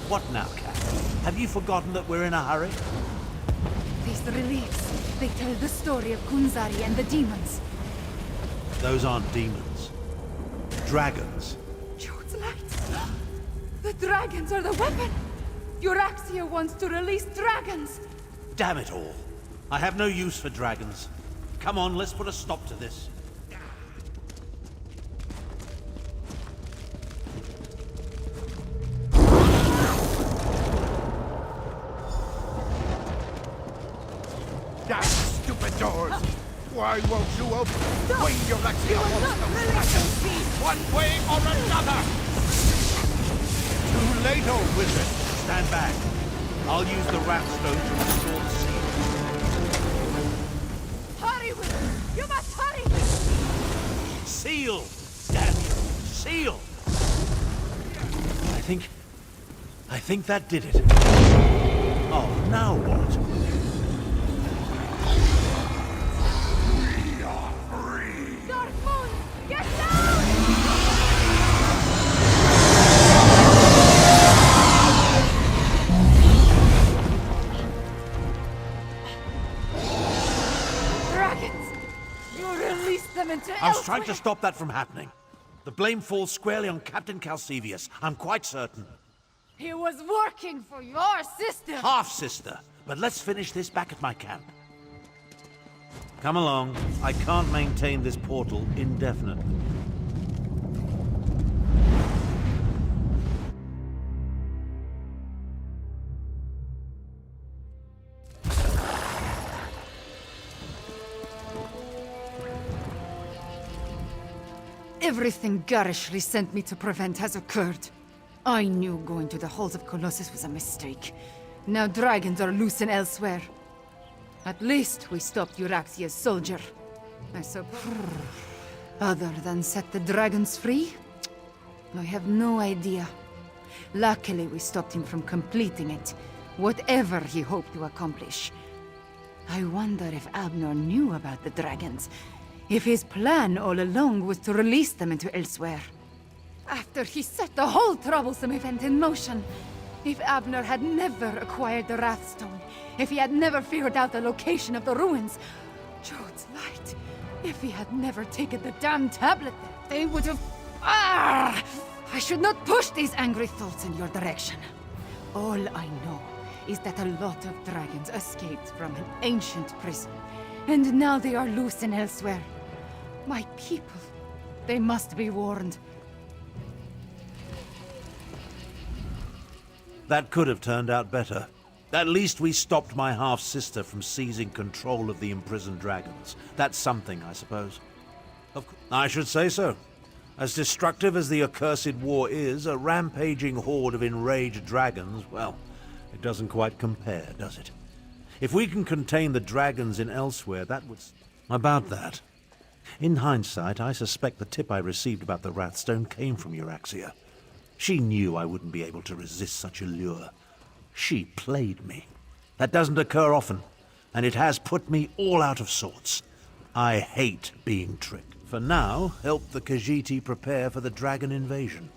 What now, Cat? Have you forgotten that we're in a hurry? These reliefs, they tell the story of Kunzari and the demons. Those aren't demons. Dragons. Jot's light! The dragons are the weapon! Euraxia wants to release dragons! Damn it all. I have no use for dragons. Come on, let's put a stop to this. Damn stupid doors! Why won't you open? When Euraxia wants those dragons, one way or another! Too late, old wizard! Stand back. I'll use the Ratstone to restore the seal. Hurry, Will! You must hurry! Seal! Damn you! Seal! I think that did it. Oh, now what? Dark Moon! Get down! Dragons! You released them into I was trying to stop that from happening. The blame falls squarely on Captain Calcevius. I'm quite certain. He was working for your sister! Half-sister. But let's finish this back at my camp. Come along. I can't maintain this portal indefinitely. Everything garishly sent me to prevent has occurred. I knew going to the halls of Colossus was a mistake. Now dragons are loose and elsewhere. At least we stopped Euraxia's soldier. I suppose. Other than set the dragons free? I have no idea. Luckily, we stopped him from completing it, whatever he hoped to accomplish. I wonder if Abner knew about the dragons. If his plan all along was to release them into elsewhere. After he set the whole troublesome event in motion. If Abner had never acquired the Wrathstone, if he had never figured out the location of the ruins, Jot's light, if he had never taken the damn tablet, they would have... Ah! I should not push these angry thoughts in your direction. All I know is that a lot of dragons escaped from an ancient prison, and now they are loose and elsewhere. My people, they must be warned. That could have turned out better. At least we stopped my half-sister from seizing control of the imprisoned dragons. That's something, I suppose. I should say so. As destructive as the accursed war is, a rampaging horde of enraged dragons, well, it doesn't quite compare, does it? If we can contain the dragons in elsewhere, that would... About that. In hindsight, I suspect the tip I received about the Wrathstone came from Euraxia. She knew I wouldn't be able to resist such a lure. She played me. That doesn't occur often, and it has put me all out of sorts. I hate being tricked. For now, help the Khajiit prepare for the dragon invasion,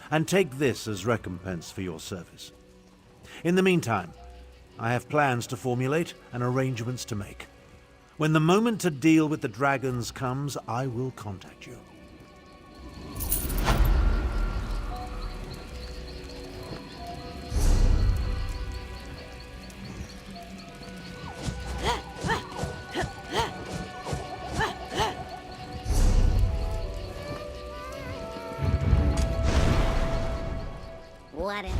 and take this as recompense for your service. In the meantime, I have plans to formulate and arrangements to make. When the moment to deal with the dragons comes, I will contact you. Whatever.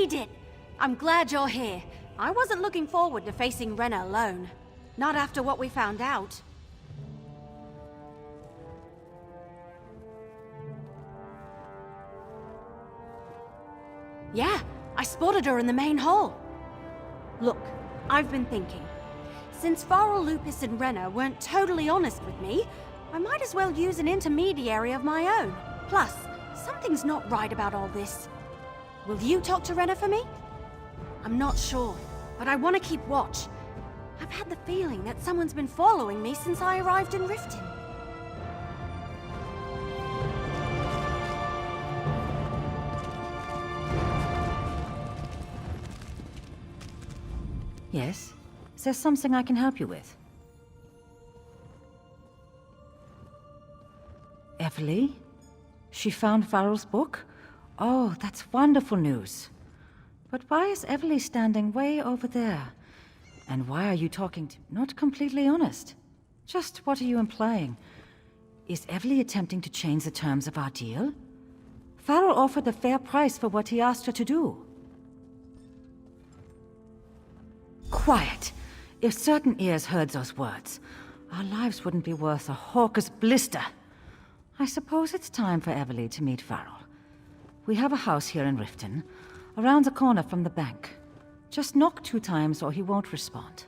made it! I'm glad you're here. I wasn't looking forward to facing Renna alone. Not after what we found out. Yeah, I spotted her in the main hall. Look, I've been thinking. Since Farrell, Lupus, and Renna weren't totally honest with me, I might as well use an intermediary of my own. Plus, something's not right about all this. Will you talk to Renna for me? I'm not sure, but I want to keep watch. I've had the feeling that someone's been following me since I arrived in Riften. Yes? Is there something I can help you with? Everly? She found Farrell's book? Oh, that's wonderful news. But why is Everly standing way over there? And why are you talking to... Not completely honest. Just what are you implying? Is Everly attempting to change the terms of our deal? Farrell offered a fair price for what he asked her to do. Quiet! If certain ears heard those words, our lives wouldn't be worth a hawker's blister. I suppose it's time for Everly to meet Farrell. We have a house here in Riften, around the corner from the bank. Just knock 2 times or he won't respond.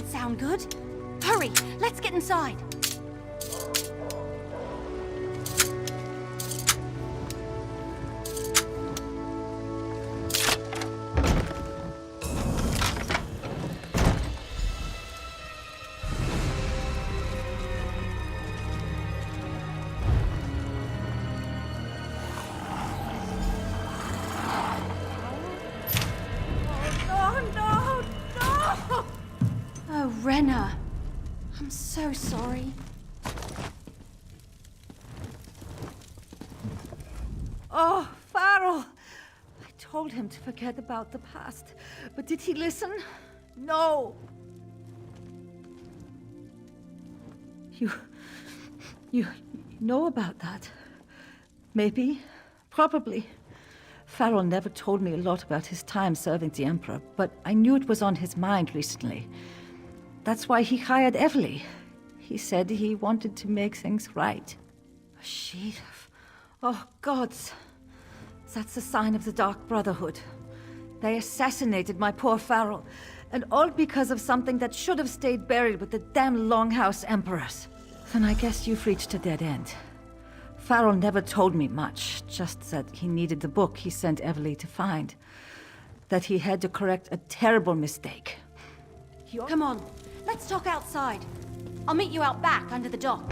Sound good? Hurry, let's get inside. Renna, I'm so sorry. Oh, Farrell! I told him to forget about the past, but did he listen? No! You know about that? Maybe? Probably. Farrell never told me a lot about his time serving the Emperor, but I knew it was on his mind recently. That's why he hired Everly. He said he wanted to make things right. A sheet of... Oh, gods. That's a sign of the Dark Brotherhood. They assassinated my poor Farrell, and all because of something that should have stayed buried with the damn Longhouse Emperors. Then I guess you've reached a dead end. Farrell never told me much, just that he needed the book he sent Everly to find. That he had to correct a terrible mistake. Come on, let's talk outside. I'll meet you out back under the dock.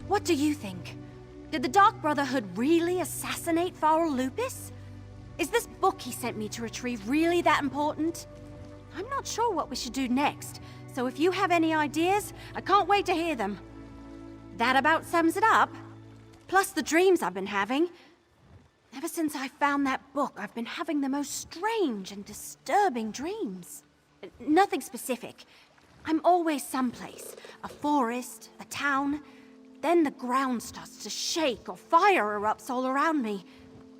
What do you think? Did the Dark Brotherhood really assassinate Farrell Lupus? Is this book he sent me to retrieve really that important? I'm not sure what we should do next, so if you have any ideas, I can't wait to hear them. That about sums it up. Plus the dreams I've been having. Ever since I found that book, I've been having the most strange and disturbing dreams. Nothing specific. I'm always someplace. A forest, a town. Then the ground starts to shake or fire erupts all around me.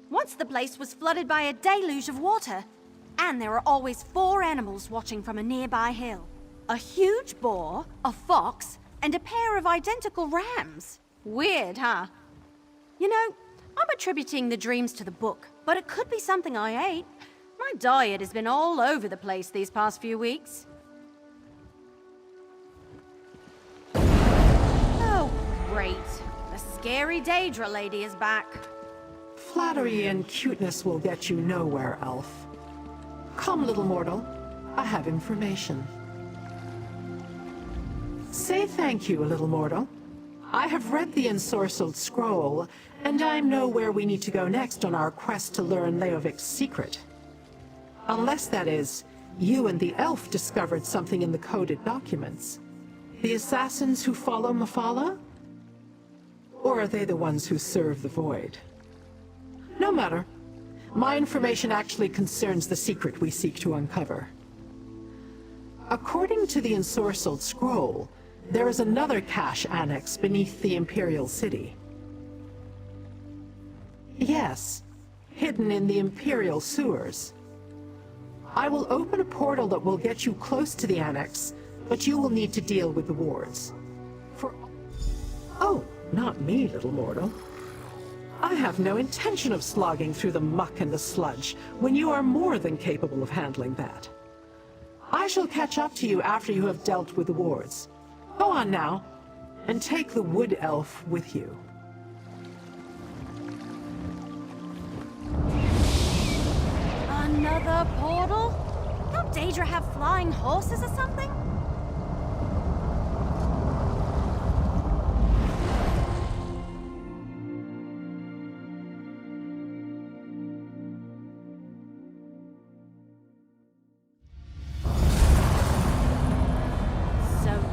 Once the place was flooded by a deluge of water. And there are always 4 animals watching from a nearby hill. A huge boar, a fox, and a pair of identical rams. Weird, huh? You know, I'm attributing the dreams to the book, but it could be something I ate. My diet has been all over the place these past few weeks. Oh, great. The scary Daedra lady is back. Flattery and cuteness will get you nowhere, Elf. Come, little mortal. I have information. Say thank you, little mortal. I have read the ensorcelled scroll, and I know where we need to go next on our quest to learn Leovic's secret. Unless, that is, you and the elf discovered something in the coded documents. The assassins who follow Mephala? Or are they the ones who serve the Void? No matter. My information actually concerns the secret we seek to uncover. According to the ensorcelled scroll, there is another cache annex beneath the Imperial City. Yes, hidden in the Imperial sewers. I will open a portal that will get you close to the annex, but you will need to deal with the wards. Oh, not me, little mortal. I have no intention of slogging through the muck and the sludge when you are more than capable of handling that. I shall catch up to you after you have dealt with the wards. Go on now, and take the wood elf with you. Another portal? Don't Daedra have flying horses or something?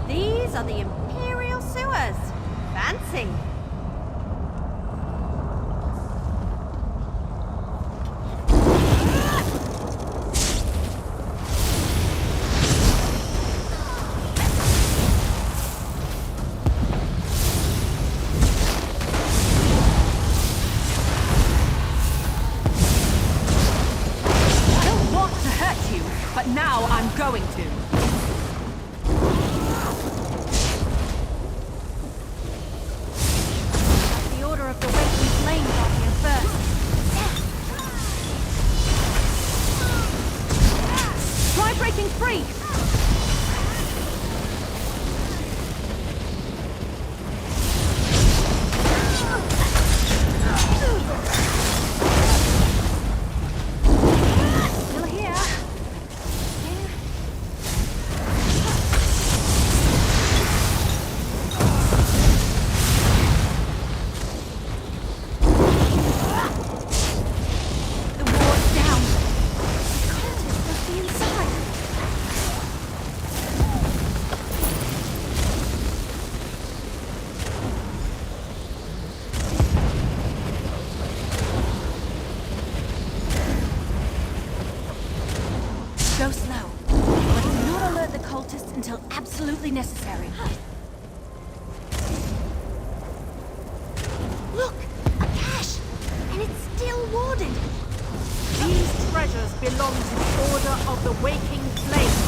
These are the Imperial sewers. Fancy. I don't want to hurt you, but now I'm going to. Breaking free! Still here. The ward's down. The cultists must be inside. Go slow, but do not alert the cultists until absolutely necessary. Look! A cache! And it's still warded! These treasures belong to the Order of the Waking Flame.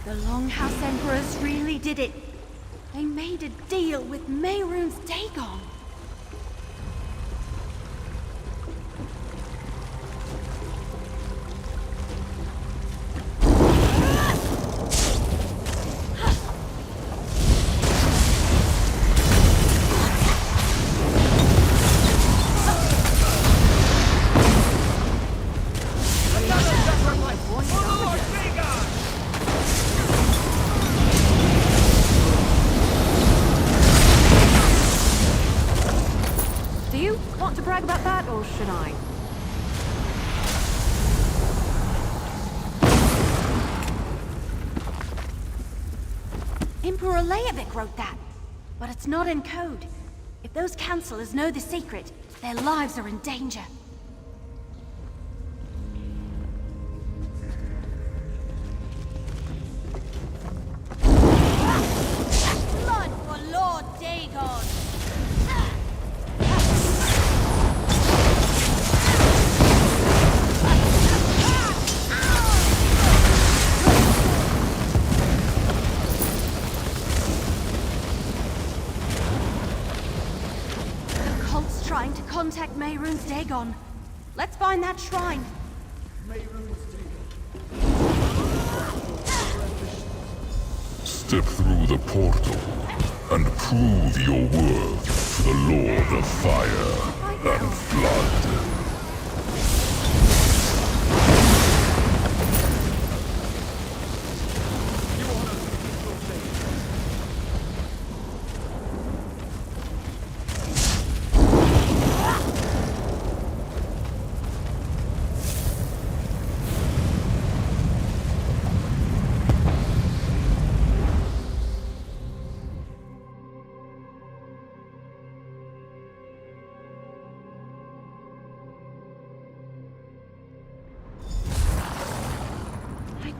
The Longhouse Emperors really did it. They made a deal with Mehrunes Dagon. that, or should I? Emperor Leovic wrote that, but it's not in code. If those Chancellors know the secret, their lives are in danger. Blood for Lord Dagon! Trying to contact Mehrunes Dagon. Let's find that shrine. Step through the portal and prove your worth to the Lord of Fire and Flood.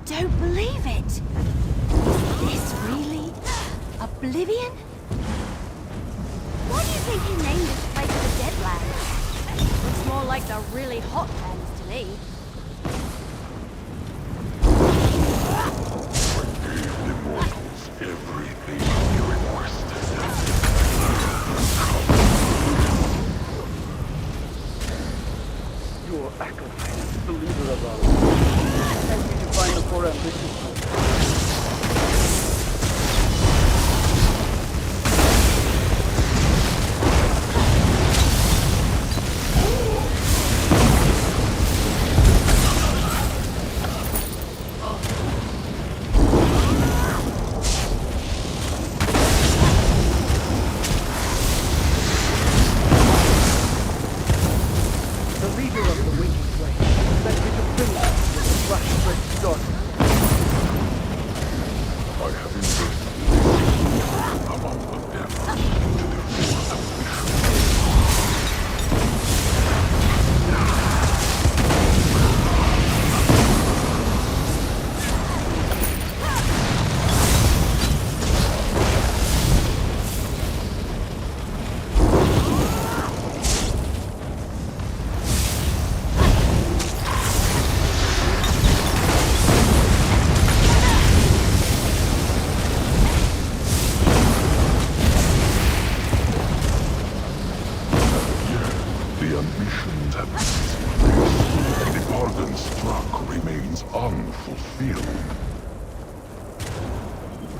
Don't believe it! Is this really Oblivion? Why do you think he named this place the Deadlands? Looks more like the really hot lands to me. Gave the mortals everything they requested. Your acolyte, the leader of our... Sent me to find the four ambitious.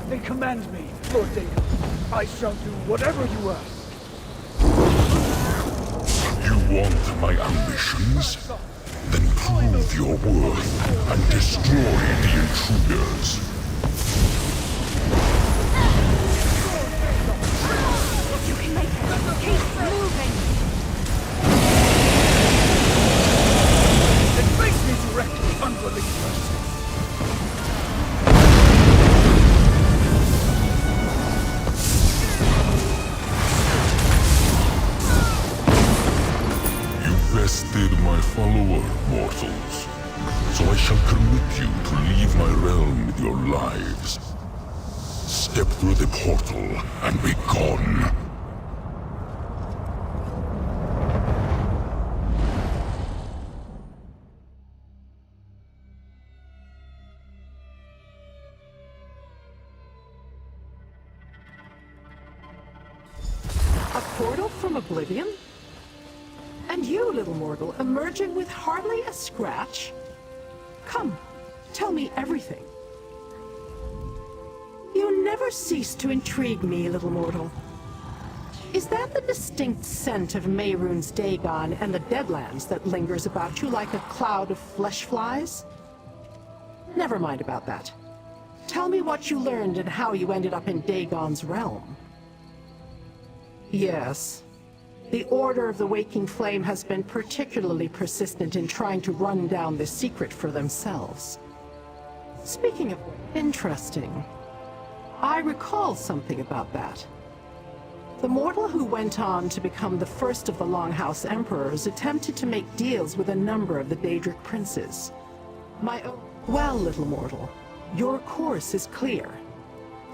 They command me, Lord Dagon. I shall do whatever you ask. You want my ambitions? Then prove your worth and destroy the intruders. You can make it. Keep moving. Then face me directly, unbelieving person. Bested my follower, mortals. So I shall permit you to leave my realm with your lives. Step through the portal and be gone. A portal from Oblivion? And you, little mortal, emerging with hardly a scratch? Come, tell me everything. You never cease to intrigue me, little mortal. Is that the distinct scent of Mehrunes Dagon and the Deadlands that lingers about you like a cloud of flesh flies? Never mind about that. Tell me what you learned and how you ended up in Dagon's realm. Yes. The Order of the Waking Flame has been particularly persistent in trying to run down the secret for themselves. Speaking of interesting, I recall something about that. The mortal who went on to become the first of the Longhouse Emperors attempted to make deals with a number of the Daedric princes. Well, little mortal, your course is clear.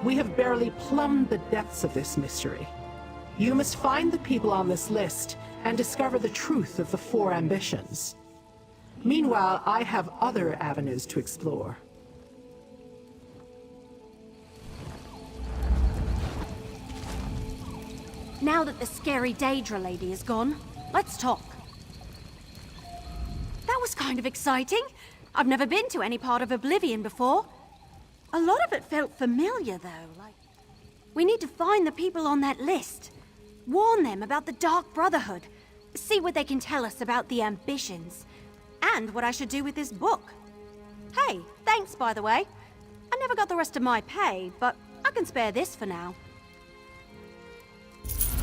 We have barely plumbed the depths of this mystery. You must find the people on this list and discover the truth of the 4 ambitions. Meanwhile, I have other avenues to explore. Now that the scary Daedra lady is gone, let's talk. That was kind of exciting. I've never been to any part of Oblivion before. A lot of it felt familiar, though. Like, we need to find the people on that list. Warn them about the Dark Brotherhood. See what they can tell us about the ambitions. And what I should do with this book. Hey, thanks, by the way. I never got the rest of my pay, but I can spare this for now.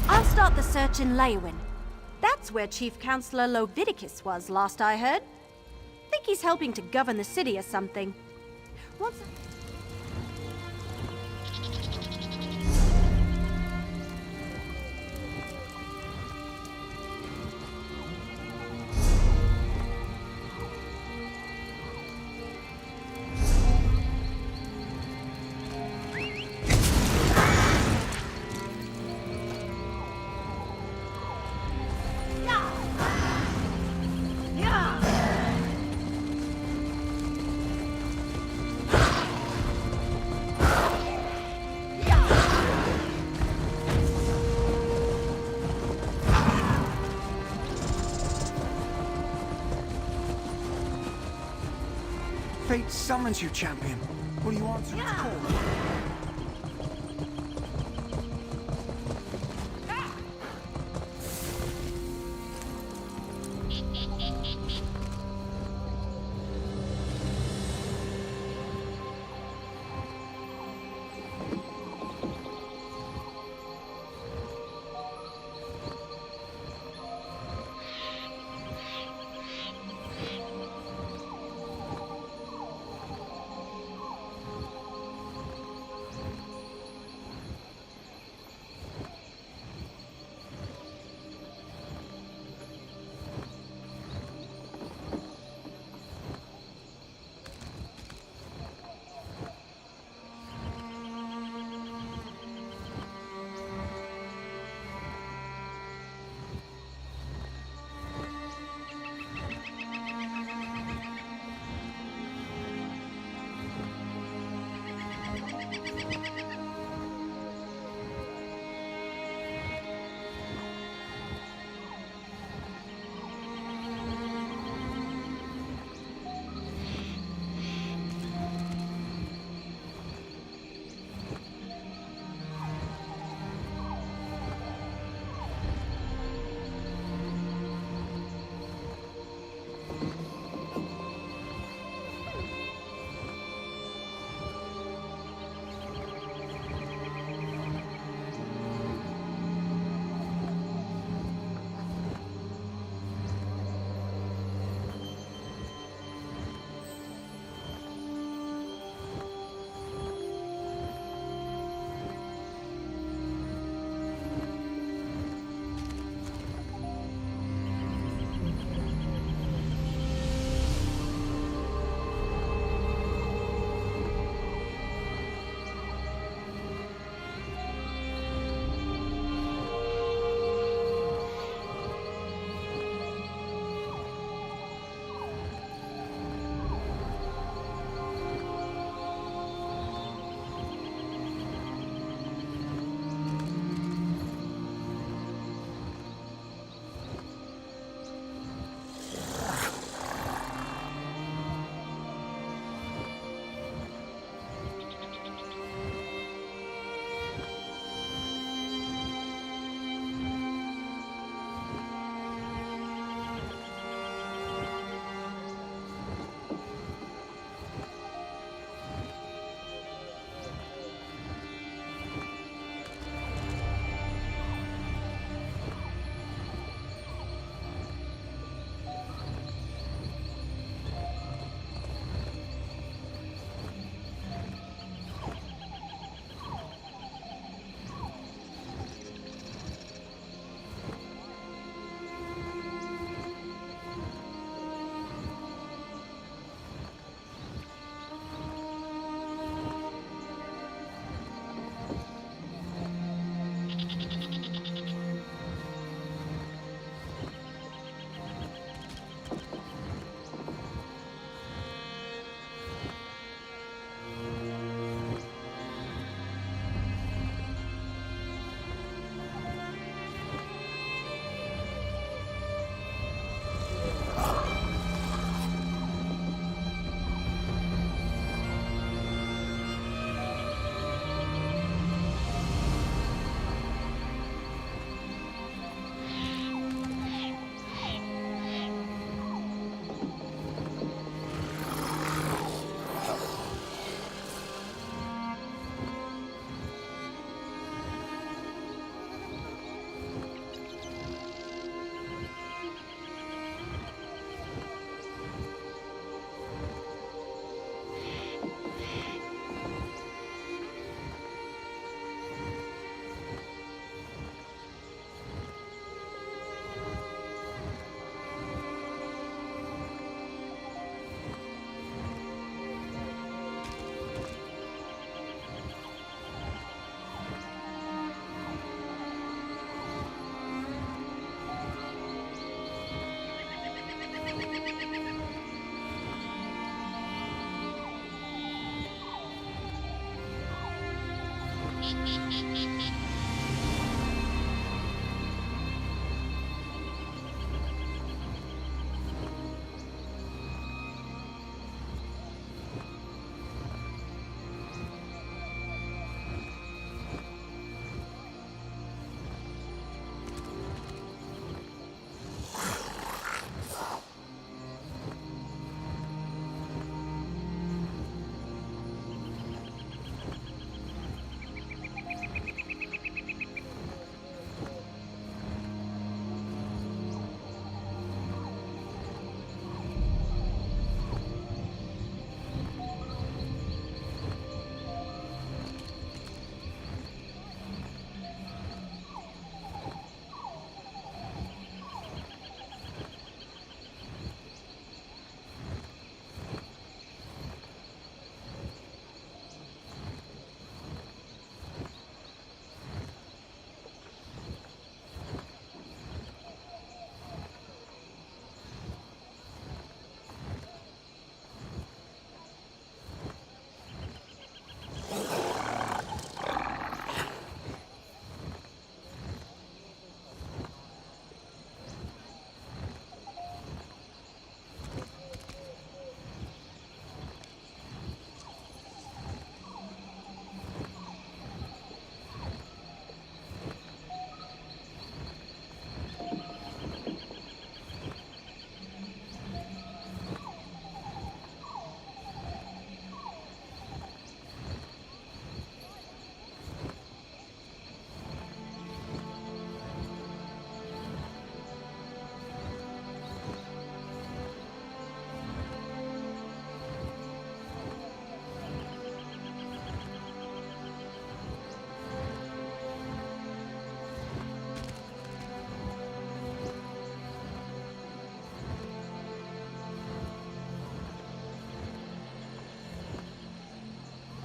I'll start the search in Leywin. That's where Chief Counselor Lovidicus was, last I heard. Think he's helping to govern the city or something. Once Fate summons you, champion. Will you answer its call?